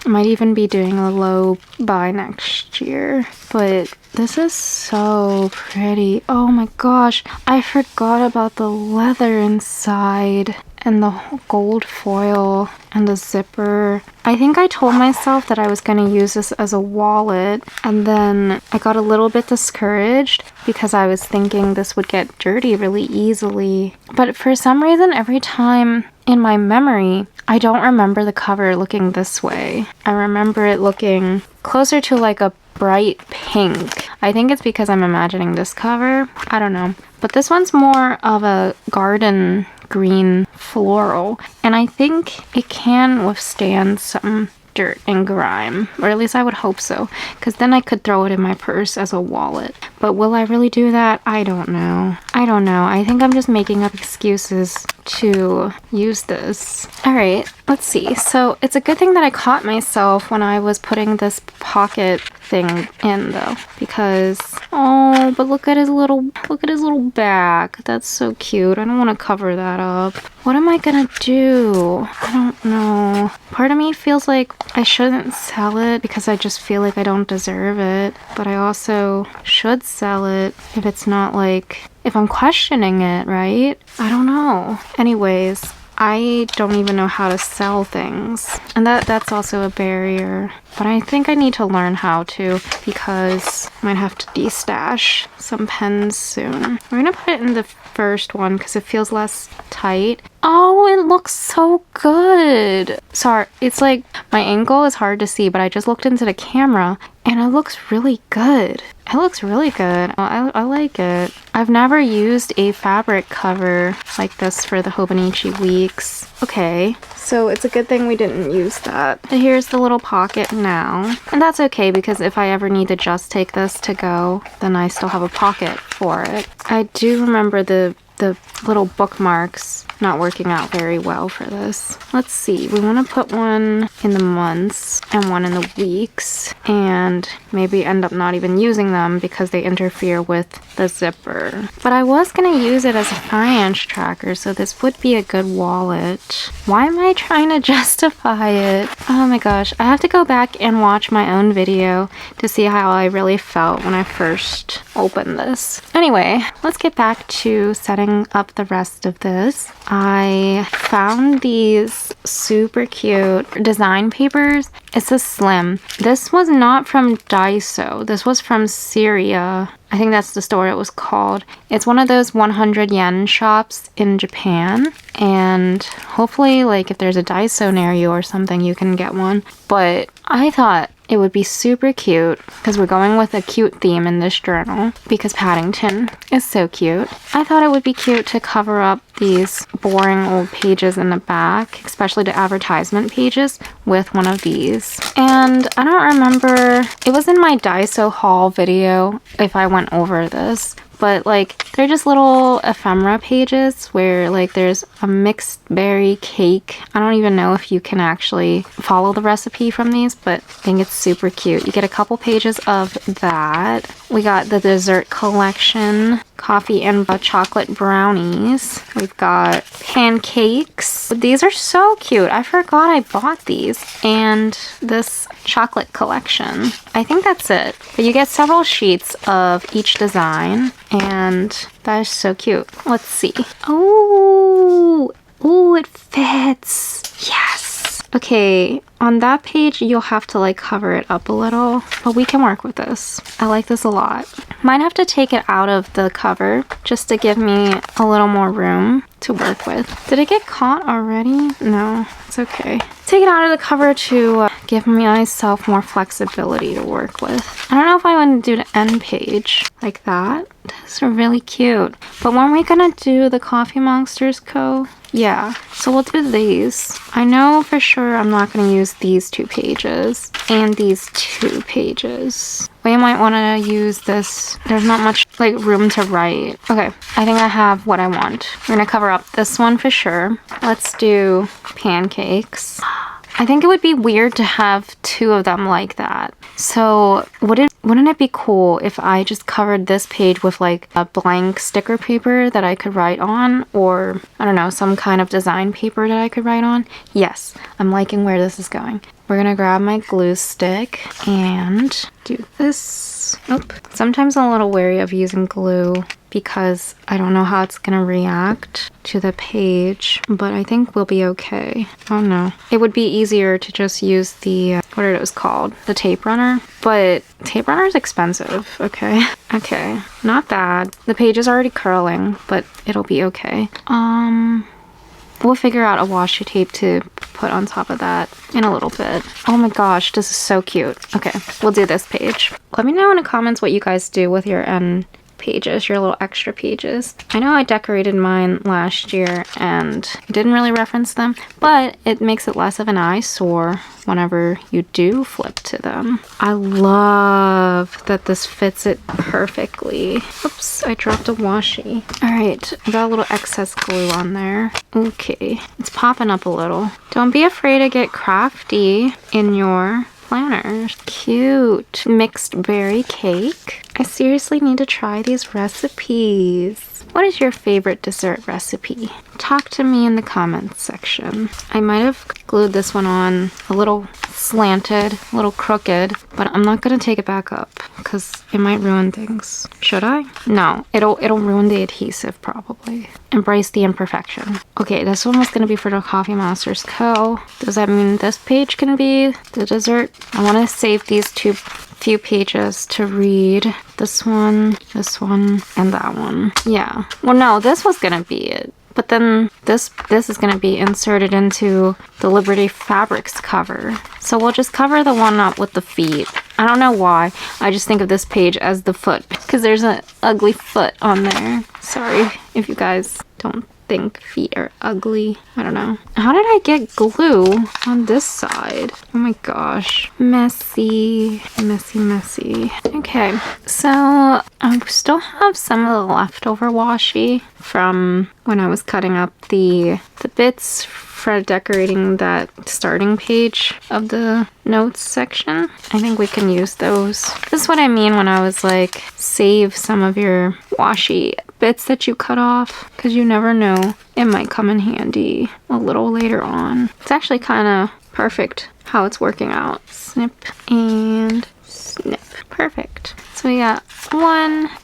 might even be doing a low buy next year, but this is so pretty. Oh my gosh, I forgot about the leather inside and the gold foil and the zipper. I think I told myself that I was going to use this as a wallet, and then I got a little bit discouraged because I was thinking this would get dirty really easily. But for some reason, every time in my memory, I don't remember the cover looking this way. I remember it looking closer to like a bright pink. I think it's because I'm imagining this cover. I don't know. But this one's more of a garden green floral, and I think it can withstand some dirt and grime, or at least I would hope so, because then I could throw it in my purse as a wallet. But will I really do that? I don't know. I think I'm just making up excuses to use this. All right, let's see. So it's a good thing that I caught myself when I was putting this pocket thing in though, because oh, but look at his little back. That's so cute. I don't want to cover that up. What am I gonna do? I don't know. Part of me feels like I shouldn't sell it because I just feel like I don't deserve it, but I also should sell it if it's not like, if I'm questioning it, right? I don't know. Anyways, I don't even know how to sell things, and that's also a barrier, but I think I need to learn how to, because I might have to destash some pens soon. We're gonna put it in the first one because it feels less tight. Oh, it looks so good. Sorry, it's like my angle is hard to see, but I just looked into the camera and it looks really good. It looks really good. I like it. I've never used a fabric cover like this for the Hobonichi weeks. Okay, so it's a good thing we didn't use that. But here's the little pocket now. And that's okay, because if I ever need to just take this to go, then I still have a pocket for it. I do remember the little bookmarks not working out very well for this. Let's see, we want to put one in the months and one in the weeks, and maybe end up not even using them because they interfere with the zipper. But I was going to use it as a finance tracker, so this would be a good wallet. Why am I trying to justify it? Oh my gosh, I have to go back and watch my own video to see how I really felt when I first opened this. Anyway, let's get back to setting up the rest of this. I found these super cute design papers. It's a slim. This was not from Daiso. This was from Seria. I think that's the store it was called. It's one of those 100 yen shops in Japan. And hopefully, like, if there's a Daiso near you or something, you can get one. But I thought it would be super cute, because we're going with a cute theme in this journal, because Paddington is so cute. I thought it would be cute to cover up these boring old pages in the back, especially the advertisement pages, with one of these. And I don't remember, it was in my Daiso haul video if I went over this, but like they're just little ephemera pages where like there's a mixed berry cake. I don't even know if you can actually follow the recipe from these, but I think it's super cute. You get a couple pages of that. We got the dessert collection, coffee and chocolate brownies. We've got pancakes. These are so cute. I forgot I bought these. And this chocolate collection. I think that's it. But you get several sheets of each design, and that is so cute. Let's see. Oh, it fits. Yes. Okay, on that page, you'll have to like cover it up a little, but we can work with this. I like this a lot. Might have to take it out of the cover just to give me a little more room to work with. Did it get caught already? No, it's okay. Take it out of the cover to give myself more flexibility to work with. I don't know if I want to do the end page like that. These are really cute. But when we're gonna do the Coffee Monsters Co., yeah, so we'll do these. I know for sure I'm not going to use these 2 pages and these 2 pages. We might want to use this. There's not much like room to write. Okay, I think I have what I want. We're going to cover up this one for sure. Let's do pancakes. I think it would be weird to have 2 of them like that. So wouldn't it be cool if I just covered this page with like a blank sticker paper that I could write on, or I don't know, some kind of design paper that I could write on? Yes, I'm liking where this is going. We're gonna grab my glue stick and do this. Nope. Sometimes I'm a little wary of using glue because I don't know how it's gonna react to the page, but I think we'll be okay. Oh no. It would be easier to just use the, what are those called? The tape runner, but tape runner is expensive, okay? Okay, not bad. The page is already curling, but it'll be okay. We'll figure out a washi tape to put on top of that in a little bit. Oh my gosh, this is so cute. Okay, we'll do this page. Let me know in the comments what you guys do with your end pages, your little extra pages. I know I decorated mine last year and didn't really reference them, but it makes it less of an eyesore whenever you do flip to them. I love that this fits it perfectly. Oops, I dropped a washi. All right, I got a little excess glue on there. Okay, it's popping up a little. Don't be afraid to get crafty in your planners. Cute. Mixed berry cake. I seriously need to try these recipes. What is your favorite dessert recipe? Talk to me in the comments section. I might have glued this one on a little slanted, a little crooked, but I'm not gonna take it back up because it might ruin things. Should I? No, it'll ruin the adhesive probably. Embrace the imperfection. Okay, this one was gonna be for the Coffee Masters Co. Does that mean this page can be the dessert? I want to save these few pages to read. This one, and that one. Yeah. Well, no, this was gonna be it. But then this is gonna be inserted into the Liberty Fabrics cover. So we'll just cover the one up with the feet. I don't know why. I just think of this page as the foot because there's an ugly foot on there. Sorry if you guys don't think feet are ugly. I don't know. How did I get glue on this side? Oh my gosh. Messy. Messy, messy. Okay, so I still have some of the leftover washi from when I was cutting up the bits for decorating that starting page of the notes section. I think we can use those. This is what I mean when I was like, save some of your washi bits that you cut off because you never know, it might come in handy a little later on. It's actually kind of perfect how it's working out. Snip and snip. Perfect. So we got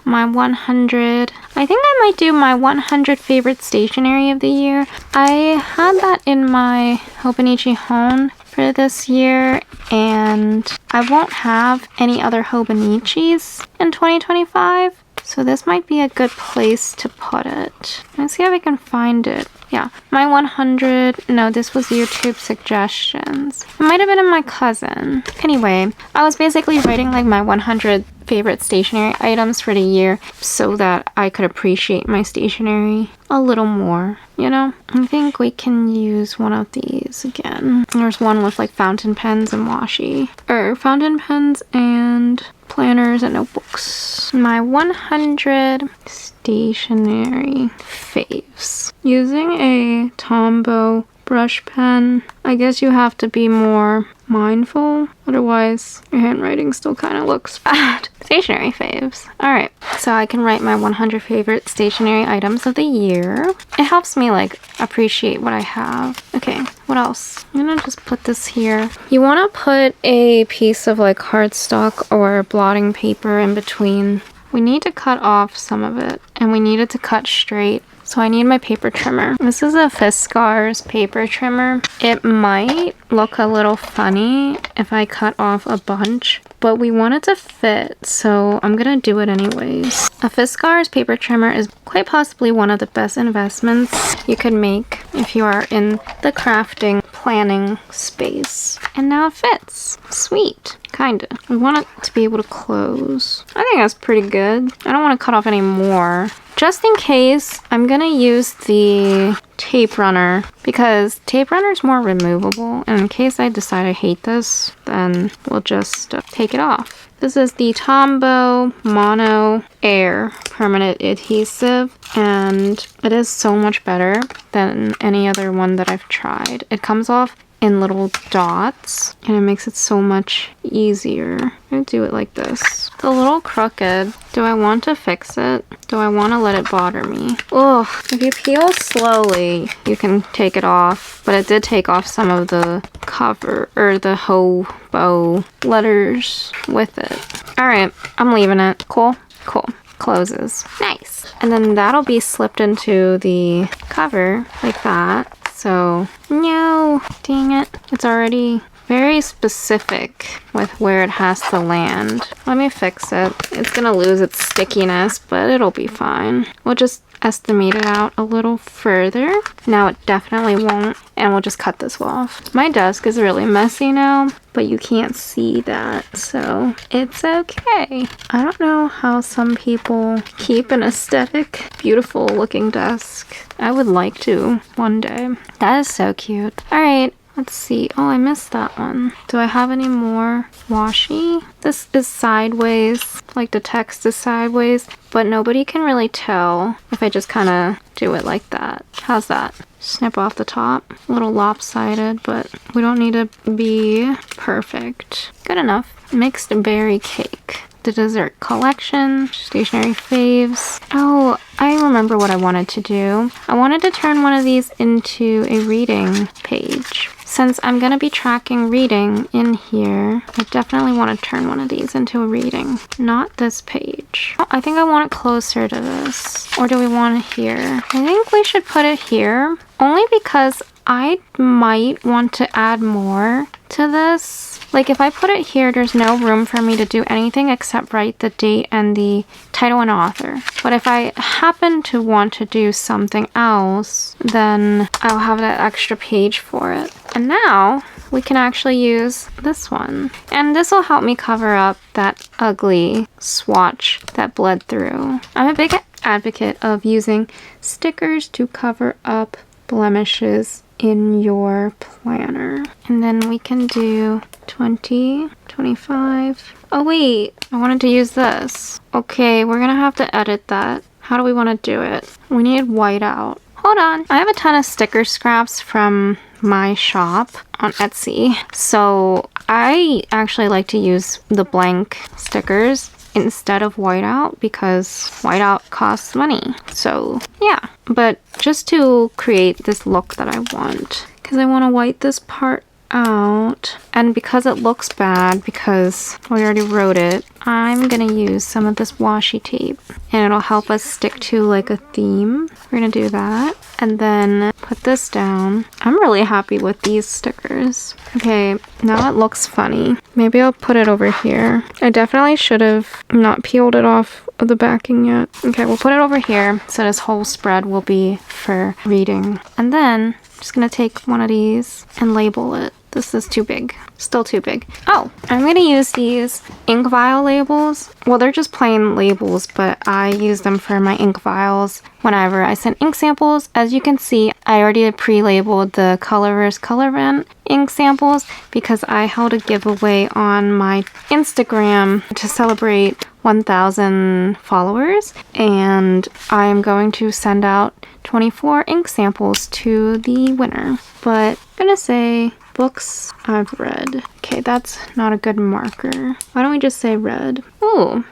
my 100. I think I might do my 100 favorite stationery of the year. I had that in my Hobonichi Hone for this year, and I won't have any other Hobonichis in 2025. So this might be a good place to put it. Let's see if I can find it. Yeah, my 100, no, this was YouTube suggestions. It might have been in my cousin. Anyway, I was basically writing like my 100 favorite stationery items for the year so that I could appreciate my stationery a little more, you know? I think we can use one of these again. There's one with like fountain pens and washi. Or fountain pens and planners and notebooks. My 100 stationery faves. Using a Tombow brush pen. I guess you have to be more mindful, otherwise your handwriting still kind of looks bad. Stationery faves. Alright, so I can write my 100 favorite stationery items of the year. It helps me like appreciate what I have. Okay, what else? I'm gonna just put this here. You want to put a piece of like cardstock or blotting paper in between. We need to cut off some of it, and we need it to cut straight. So I need my paper trimmer. This is a Fiskars paper trimmer. It might look a little funny if I cut off a bunch, but we want it to fit, so I'm gonna do it anyways. A Fiskars paper trimmer is quite possibly one of the best investments you could make if you are in the crafting planning space. And now it fits. Sweet. Kinda. We want it to be able to close. I think that's pretty good. I don't want to cut off any more. Just in case, I'm gonna use the tape runner because tape runner is more removable, and in case I decide I hate this, then we'll just take it off. This is the Tombow Mono Air permanent adhesive, and it is so much better than any other one that I've tried. It comes off in little dots, and it makes it so much easier. I'm gonna do it like this. It's a little crooked. Do I want to fix it? Do I want to let it bother me? Oh, if you peel slowly, you can take it off, but it did take off some of the cover, or the hobo letters with it. Alright, I'm leaving it. Cool? Cool. Closes. Nice. And then that'll be slipped into the cover like that. So, no, dang it. It's already very specific with where it has to land. Let me fix it. It's gonna lose its stickiness, but it'll be fine. We'll just estimate it out a little further. Now it definitely won't, and we'll just cut this off. My desk is really messy now, but you can't see that, so it's okay. I don't know how some people keep an aesthetic, beautiful looking desk. I would like to one day. That is so cute. All right. Let's see. Oh, I missed that one. Do I have any more washi? This is sideways, like the text is sideways, but nobody can really tell if I just kind of do it like that. How's that? Snip off the top. A little lopsided, but we don't need to be perfect. Good enough. Mixed berry cake. The dessert collection, stationery faves. Oh, I remember what I wanted to do. I wanted to turn one of these into a reading page. Since I'm going to be tracking reading in here, I definitely want to turn one of these into a reading. Not this page. Oh, I think I want it closer to this. Or do we want it here? I think we should put it here. Only because I might want to add more to this. Like if I put it here, there's no room for me to do anything except write the date and the title and author. But if I happen to want to do something else, then I'll have that extra page for it. And now we can actually use this one. And this will help me cover up that ugly swatch that bled through. I'm a big advocate of using stickers to cover up blemishes in your planner. And then we can do 20, 25. Oh wait, I wanted to use this. Okay, we're gonna have to edit that. How do we want to do it? We need whiteout. Hold on. I have a ton of sticker scraps from my shop on Etsy. So I actually like to use the blank stickers instead of whiteout because whiteout costs money. So yeah, but just to create this look that I want, because I want to white this part out, and because it looks bad because we already wrote it, I'm gonna use some of this washi tape and it'll help us stick to like a theme. We're gonna do that and then put this down. I'm really happy with these stickers. Okay, now it looks funny. Maybe I'll put it over here. I definitely should have not peeled it off of the backing yet. Okay, we'll put it over here so this whole spread will be for reading. And then I'm just gonna take one of these and label it. This is too big. Still too big. Oh, I'm going to use these ink vial labels. Well, they're just plain labels, but I use them for my ink vials whenever I send ink samples. As you can see, I already pre-labeled the Colorverse Colorvent ink samples because I held a giveaway on my Instagram to celebrate 1,000 followers, and I'm going to send out 24 ink samples to the winner. But I'm gonna say books I've read. Okay, that's not a good marker. Why don't we just say read? Ooh,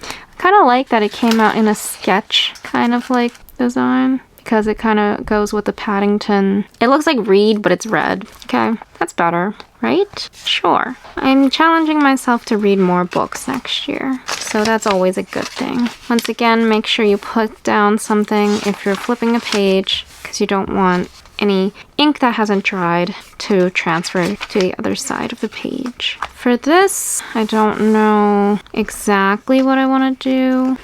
I kind of like that it came out in a sketch kind of like design because it kind of goes with the Paddington. It looks like read, but it's red. Okay, that's better, right? Sure. I'm challenging myself to read more books next year, so that's always a good thing. Once again, make sure you put down something if you're flipping a page because you don't want any ink that hasn't dried to transfer to the other side of the page. For this, I don't know exactly what I want to do.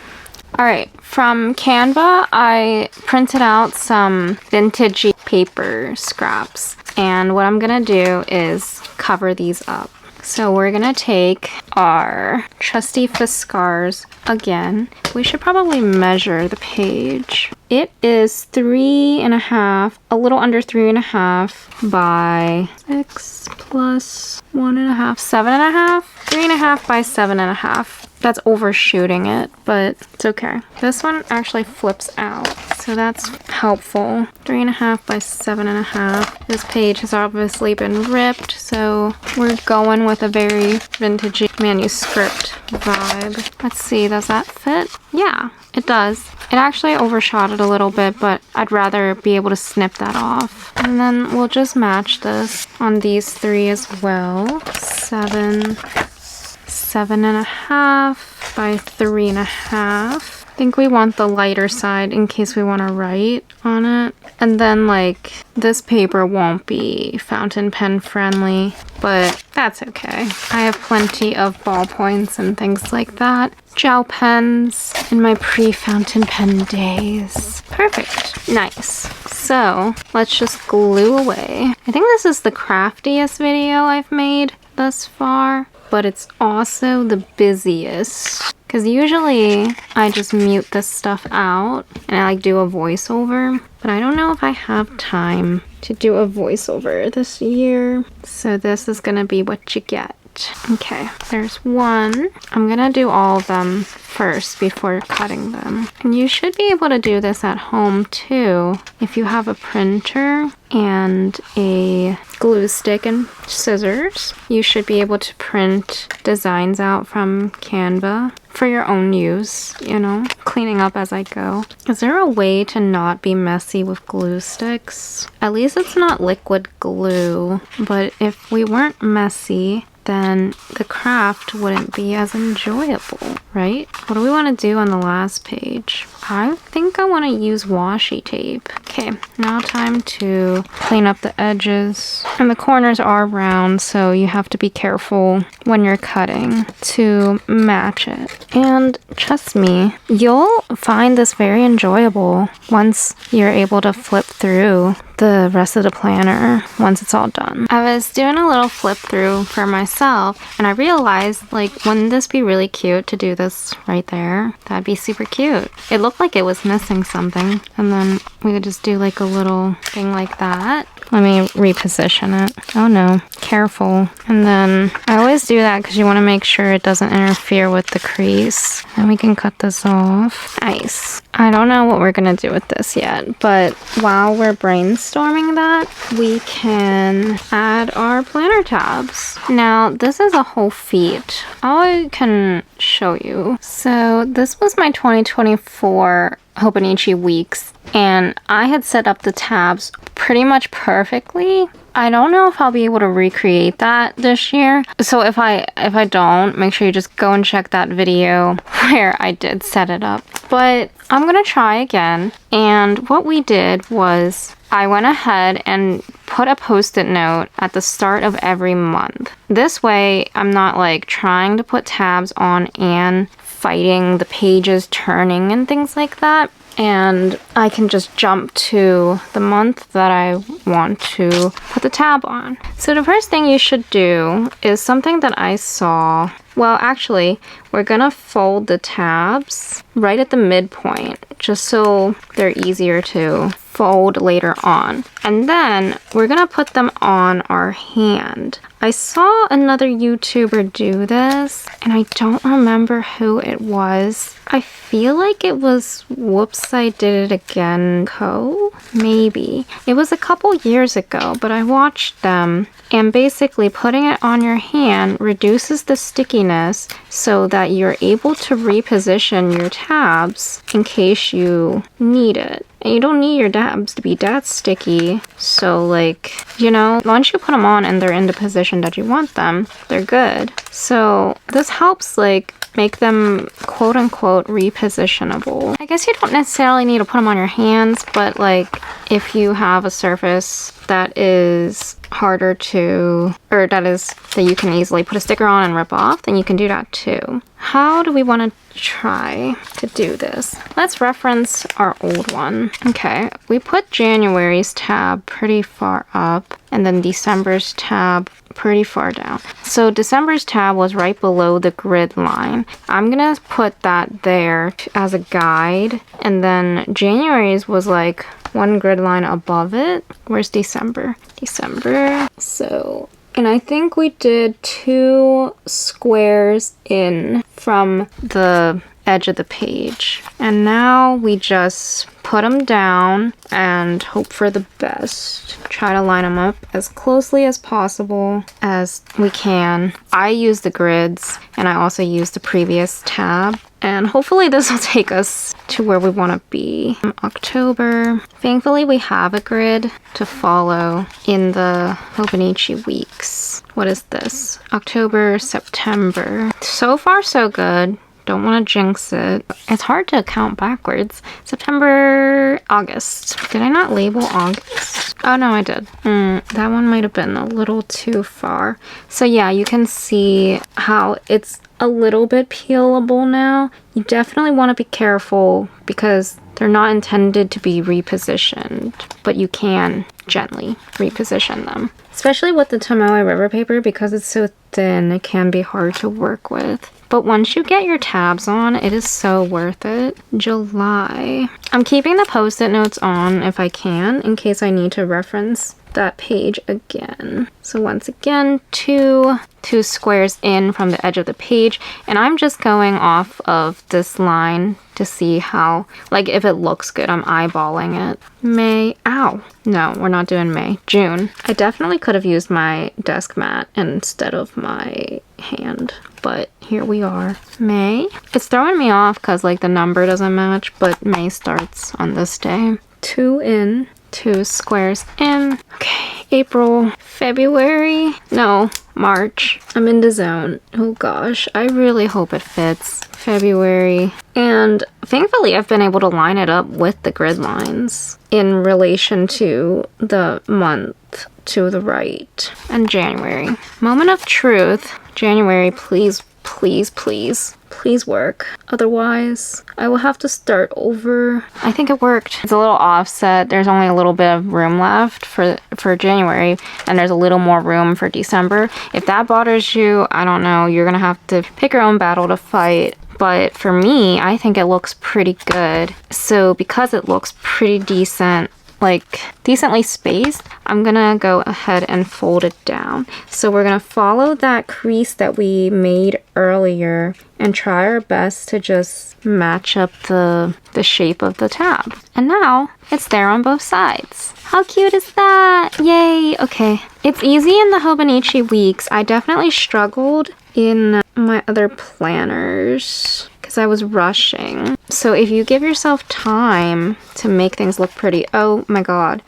Alright, from Canva, I printed out some vintage paper scraps, and what I'm gonna do is cover these up. So we're gonna take our trusty Fiskars again. We should probably measure the page. It is 3.5, a little under 3.5 by 6 plus 1.5, 7.5? 3.5 by 7.5. That's overshooting it, but it's okay. This one actually flips out, so that's helpful. 3.5 by 7.5. This page has obviously been ripped, so we're going with a very vintage manuscript vibe. Let's see, does that fit? Yeah, it does. It actually overshot it a little bit, but I'd rather be able to snip that off. And then we'll just match this on these three as well. 7.5 by 3.5. I think we want the lighter side in case we want to write on it. And then like this paper won't be fountain pen friendly, but that's okay. I have plenty of ballpoints and things like that. Gel pens in my pre-fountain pen days. Perfect. Nice. So let's just glue away. I think this is the craftiest video I've made thus far, but it's also the busiest. Because usually I just mute this stuff out and I like do a voiceover, but I don't know if I have time to do a voiceover this year. So this is gonna be what you get. Okay, there's one. I'm gonna do all of them first before cutting them. And you should be able to do this at home too if you have a printer and a glue stick and scissors. You should be able to print designs out from Canva for your own use, you know, cleaning up as I go. Is there a way to not be messy with glue sticks? At least it's not liquid glue, but if we weren't messy, then the craft wouldn't be as enjoyable, right? What do we want to do on the last page? I think I want to use washi tape. Okay, now time to clean up the edges. And the corners are round, so you have to be careful when you're cutting to match it. And trust me, you'll find this very enjoyable once you're able to flip through the rest of the planner once it's all done. I was doing a little flip through for myself and I realized, like, wouldn't this be really cute to do this right there? That'd be super cute. It looked like it was missing something, and then we could just do like a little thing like that. Let me reposition it. Oh no, careful. And then I always do that because you want to make sure it doesn't interfere with the crease. And we can cut this off. Nice. I don't know what we're gonna do with this yet, but while we're brainstorming that, we can add our planner tabs. Now, this is a whole feat. I can show you. So this was my 2024 Hobonichi weeks, and I had set up the tabs pretty much perfectly. I don't know if I'll be able to recreate that this year. So if I don't, make sure you just go and check that video where I did set it up. But I'm gonna try again. And what we did was I went ahead and put a post-it note at the start of every month. This way I'm not like trying to put tabs on and fighting the pages turning and things like that. And I can just jump to the month that I want to put the tab on. So the first thing you should do is something that I saw. Well, actually, we're gonna fold the tabs right at the midpoint, just so they're easier to fold later on. And then we're gonna put them on our hand. I saw another YouTuber do this, and I don't remember who it was. I feel like it was Whoops, I Did It Again Co. Maybe. It was a couple years ago, but I watched them. And basically putting it on your hand reduces the stickiness so that you're able to reposition your tabs in case you need it. And you don't need your tabs to be that sticky. So like, you know, once you put them on and they're in the position that you want them, they're good. So this helps like make them quote unquote repositionable. I guess you don't necessarily need to put them on your hands, but like if you have a surface that is harder to, or that you can easily put a sticker on and rip off, then you can do that too. How do we want to try to do this? Let's reference our old one. Okay, we put January's tab pretty far up and then December's tab pretty far down. So December's tab was right below the grid line. I'm gonna put that there as a guide, and then January's was like one grid line above it. Where's December? December. So, and I think we did 2 squares in from the edge of the page. And now we just put them down and hope for the best. Try to line them up as closely as possible as we can. I use the grids and I also use the previous tab. And hopefully this will take us to where we want to be. October. Thankfully we have a grid to follow in the Hobonichi weeks. What is this? October, September. So far so good. Don't want to jinx it. It's hard to count backwards. September, August. Did I not label August? Oh no, I did. That one might have been a little too far. So yeah, you can see how it's a little bit peelable now. You definitely want to be careful because they're not intended to be repositioned, but you can gently reposition them. Especially with the Tombow River paper, because it's so thin, it can be hard to work with. But once you get your tabs on, it is so worth it. July. I'm keeping the post-it notes on if I can, in case I need to reference that page again. So once again, two squares in from the edge of the page, and I'm just going off of this line to see how, like, if it looks good. I'm eyeballing it. May, ow. No, we're not doing May. June. I definitely could have used my desk mat instead of my hand, but here we are. May. It's throwing me off because, like, the number doesn't match, but May starts on this day. 2 in, 2 squares in. Okay, April, February, no, March. I'm in the zone. Oh gosh, I really hope it fits. February, and thankfully I've been able to line it up with the grid lines in relation to the month to the right. And January. Moment of truth. January, please, please, please, please work. Otherwise, I will have to start over. I think it worked. It's a little offset. There's only a little bit of room left for January, and there's a little more room for December. If that bothers you, I don't know. You're gonna have to pick your own battle to fight. But for me, I think it looks pretty good. So because it looks pretty decent, like decently spaced, I'm gonna go ahead and fold it down. So we're gonna follow that crease that we made earlier and try our best to just match up the shape of the tab. And now it's there on both sides. How cute is that? Yay! Okay. It's easy in the Hobonichi weeks. I definitely struggled in my other planners because I was rushing. So if you give yourself time to make things look pretty, oh my god,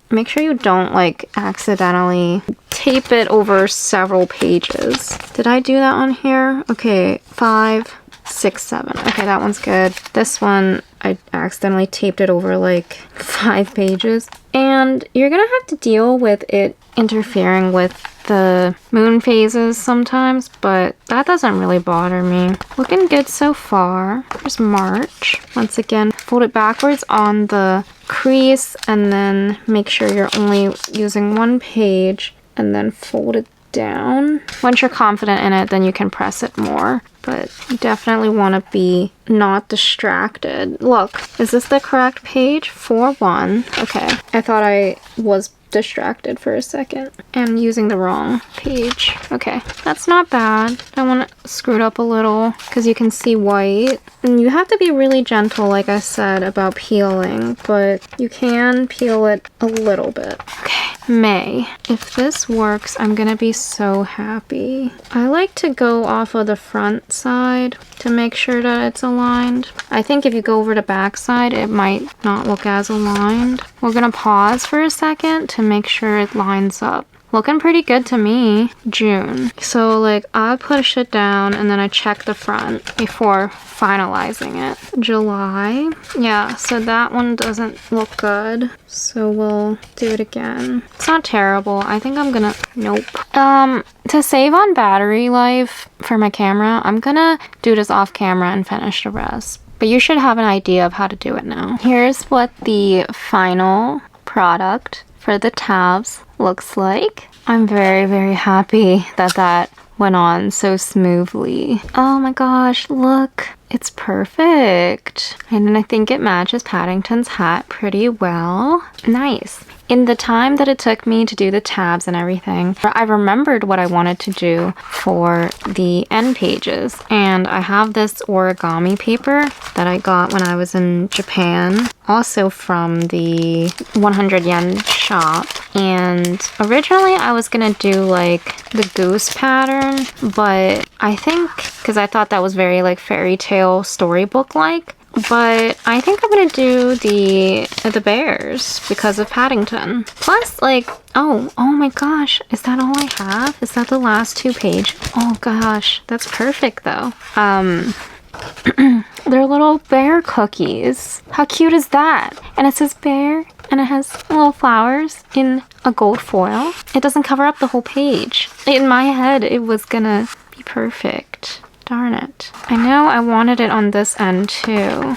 make sure you don't like accidentally tape it over several pages. Did I do that on here? Okay, 5, 6, 7. Okay, that one's good. This one, I accidentally taped it over like 5 pages. And you're gonna have to deal with it interfering with the moon phases sometimes, but that doesn't really bother me. Looking good so far. Here's March. Once again, fold it backwards on the crease and then make sure you're only using one page and then fold it down. Once you're confident in it, then you can press it more, but you definitely want to be not distracted. Look, is this the correct page? 4-1. Okay, I thought I was distracted for a second and using the wrong page. Okay, that's not bad. I want to screw it up a little because you can see white. And you have to be really gentle, like I said, about peeling, but you can peel it a little bit. Okay, May. If this works, I'm gonna be so happy. I like to go off of the front side to make sure that it's aligned. I think if you go over the back side, it might not look as aligned. We're gonna pause for a second to make sure it lines up. Looking pretty good to me. June. So like I push it down and then I check the front before finalizing it. July. Yeah, so that one doesn't look good. So we'll do it again. It's not terrible. I think I'm gonna, nope. To save on battery life for my camera, I'm gonna do this off camera and finish the rest. But you should have an idea of how to do it now. Here's what the final product for the tabs looks like. I'm very, very happy that that went on so smoothly. Oh my gosh, look, it's perfect. And I think it matches Paddington's hat pretty well. Nice. In the time that it took me to do the tabs and everything, I remembered what I wanted to do for the end pages. And I have this origami paper that I got when I was in Japan, also from the 100 yen shop. And originally I was gonna do like the goose pattern, but I think, because I thought that was very like fairy tale storybook-like, but I think I'm gonna do the bears because of Paddington. Plus, like, oh my gosh, is that all I have? Is that the last 2 pages? Oh gosh, that's perfect though. They're little bear cookies. How cute is that? And it says bear, and it has little flowers in a gold foil. It doesn't cover up the whole page. In my head, it was gonna be perfect. Darn it. I know I wanted it on this end too.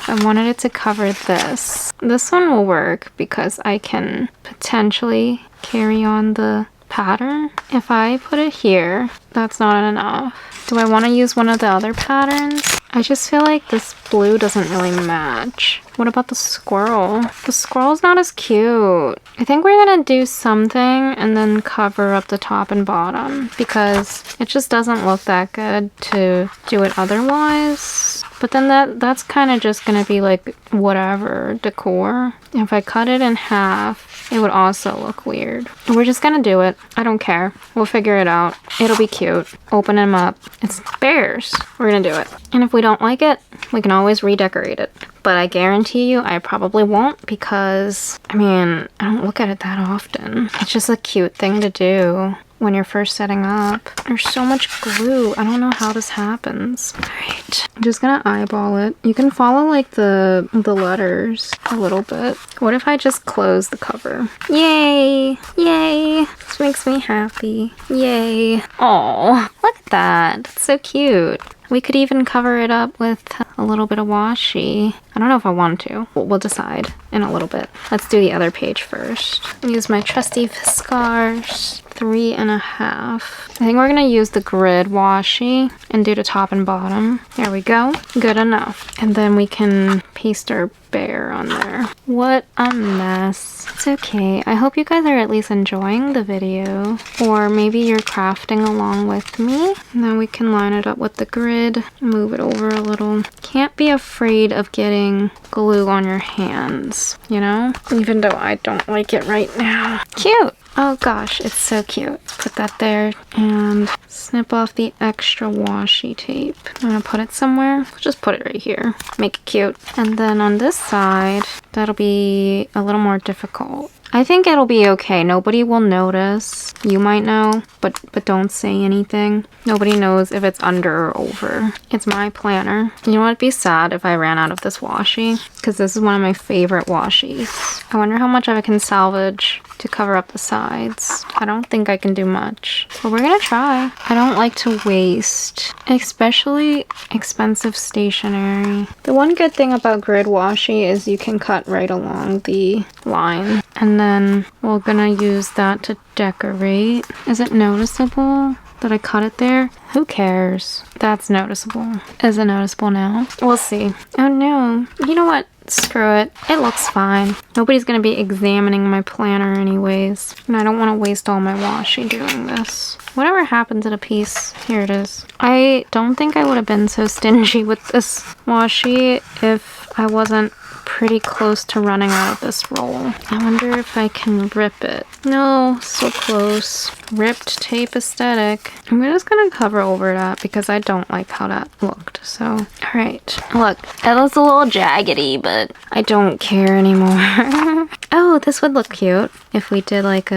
I wanted it to cover this. This one will work because I can potentially carry on the pattern. If I put it here, that's not enough. Do I want to use one of the other patterns? I just feel like this blue doesn't really match. What about the squirrel? The squirrel's not as cute. I think we're gonna do something and then cover up the top and bottom because it just doesn't look that good to do it otherwise. But then that's kind of just gonna be like whatever decor. If I cut it in half, it would also look weird. We're just gonna do it. I don't care. We'll figure it out. It'll be cute. Open them up. It's bears. We're gonna do it. And if we don't like it, we can always redecorate it. But I guarantee you I probably won't because, I mean, I don't look at it that often. It's just a cute thing to do when you're first setting up. There's so much glue. I don't know how this happens. Alright, I'm just gonna eyeball it. You can follow like the letters a little bit. What if I just close the cover? Yay! Yay! This makes me happy. Yay! Oh, look at that. That's so cute. We could even cover it up with a little bit of washi. I don't know if I want to. We'll decide in a little bit. Let's do the other page first. Use my trusty Fiskars 3.5. I think we're gonna use the grid washi and do the top and bottom. There we go. Good enough. And then we can paste our bear on there. What a mess. It's okay. I hope you guys are at least enjoying the video. Or maybe you're crafting along with me. And then we can line it up with the grid. Move it over a little. Can't be afraid of getting glue on your hands, you know? Even though I don't like it right now. Cute! Oh gosh, it's so cute. Put that there and snip off the extra washi tape. I'm gonna put it somewhere. Just put it right here. Make it cute. And then on this side, that'll be a little more difficult. I think it'll be okay. Nobody will notice. You might know, but don't say anything. Nobody knows if it's under or over. It's my planner. You know what? It'd be sad if I ran out of this washi because this is one of my favorite washis. I wonder how much I can salvage to cover up the sides. I don't think I can do much, but we're gonna try. I don't like to waste, especially expensive stationery. The one good thing about grid washi is you can cut right along the line. And then we're gonna use that to decorate. Is it noticeable that I cut it there? Who cares? That's noticeable. Is it noticeable now? We'll see. Oh no. You know what? Screw it. It looks fine. Nobody's gonna be examining my planner anyways. And I don't want to waste all my washi doing this. Whatever happened to the piece, here it is. I don't think I would have been so stingy with this washi if I wasn't pretty close to running out of this roll. I wonder if I can rip it. No, so close. Ripped tape aesthetic. I'm just gonna cover over that because I don't like how that looked. So, alright. Look, it looks a little jaggedy, but I don't care anymore. Oh, this would look cute if we did like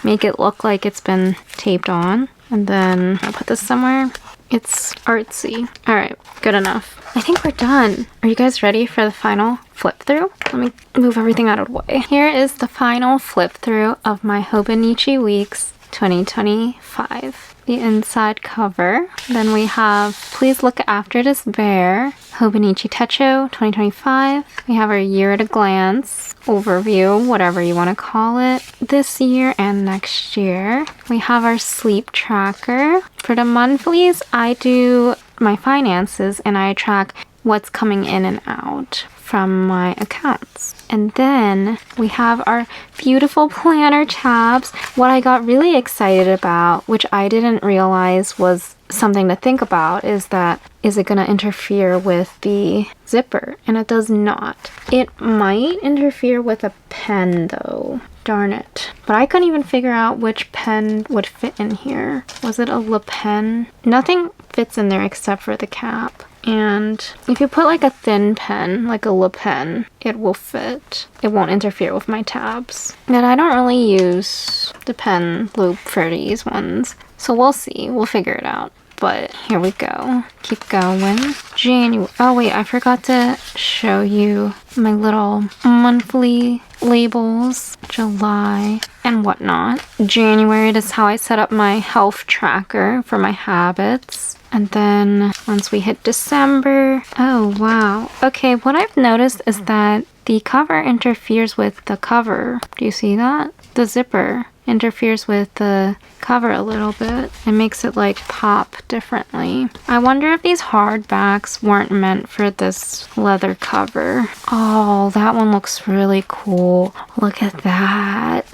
make it look like it's been taped on. And then I'll put this somewhere. It's artsy. Alright, good enough. I think we're done. Are you guys ready for the final flip through? Let me move everything out of the way. Here is the final flip through of my Hobonichi Weeks 2025. The inside cover. Then we have Please Look After This Bear, Hobonichi Techo 2025. We have our year at a glance overview, whatever you want to call it, this year and next year. We have our sleep tracker. For the monthlies, I do my finances and I track what's coming in and out from my accounts. And then we have our beautiful planner tabs. What I got really excited about, which I didn't realize was something to think about, is that is it going to interfere with the zipper? And it does not. It might interfere with a pen though. Darn it. But I couldn't even figure out which pen would fit in here. Was it a Le Pen? Nothing fits in there except for the cap. And if you put like a thin pen, like a Le Pen, it will fit. It won't interfere with my tabs. And I don't really use the pen loop for these ones. So we'll see. We'll figure it out. but here we go. Keep going. January. Oh wait, I forgot to show you my little monthly labels. July and whatnot. January, this is how I set up my health tracker for my habits. And then once we hit December, oh wow. Okay, what I've noticed is that the cover interferes with the cover. Do you see that? The zipper interferes with the cover a little bit. It makes it like pop differently. I wonder if these hardbacks weren't meant for this leather cover. Oh, that one looks really cool. Look at that.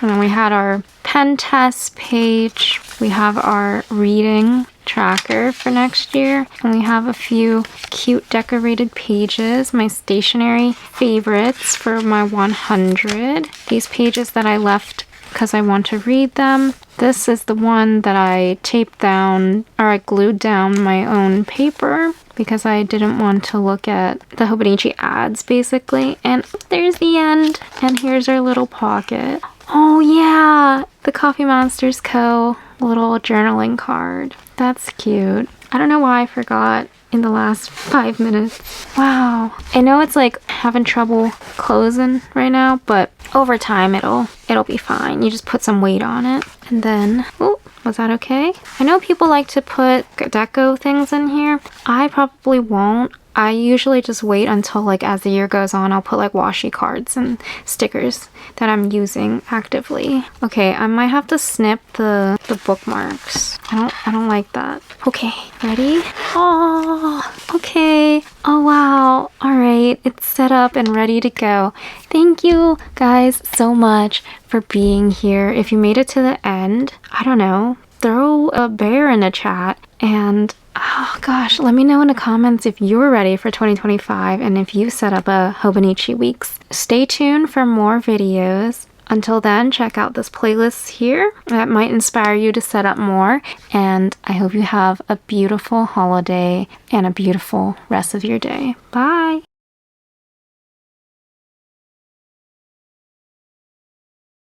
And then we had our pen test page. We have our reading tracker for next year, and we have a few cute decorated pages, my stationery favorites for my 100. These pages that I left because I want to read them. This is the one that I taped down, or I glued down my own paper because I didn't want to look at the Hobonichi ads basically. And there's the end, and here's our little pocket. Oh yeah, the Coffee Monsters Co. little journaling card. That's cute. I don't know why I forgot in the last 5 minutes. Wow. I know it's like having trouble closing right now, but over time it'll be fine. You just put some weight on it. And then, oh, was that okay? I know people like to put deco things in here. I probably won't. I usually just wait until like as the year goes on, I'll put like washi cards and stickers that I'm using actively. Okay, I might have to snip the bookmarks. I don't like that. Okay, ready? Oh, okay. Oh wow. All right, it's set up and ready to go. Thank you guys so much for being here. If you made it to the end, I don't know, throw a bear in the chat and oh gosh, let me know in the comments if you're ready for 2025 and if you set up a Hobonichi Weeks. Stay tuned for more videos. Until then, check out this playlist here that might inspire you to set up more. And I hope you have a beautiful holiday and a beautiful rest of your day. Bye!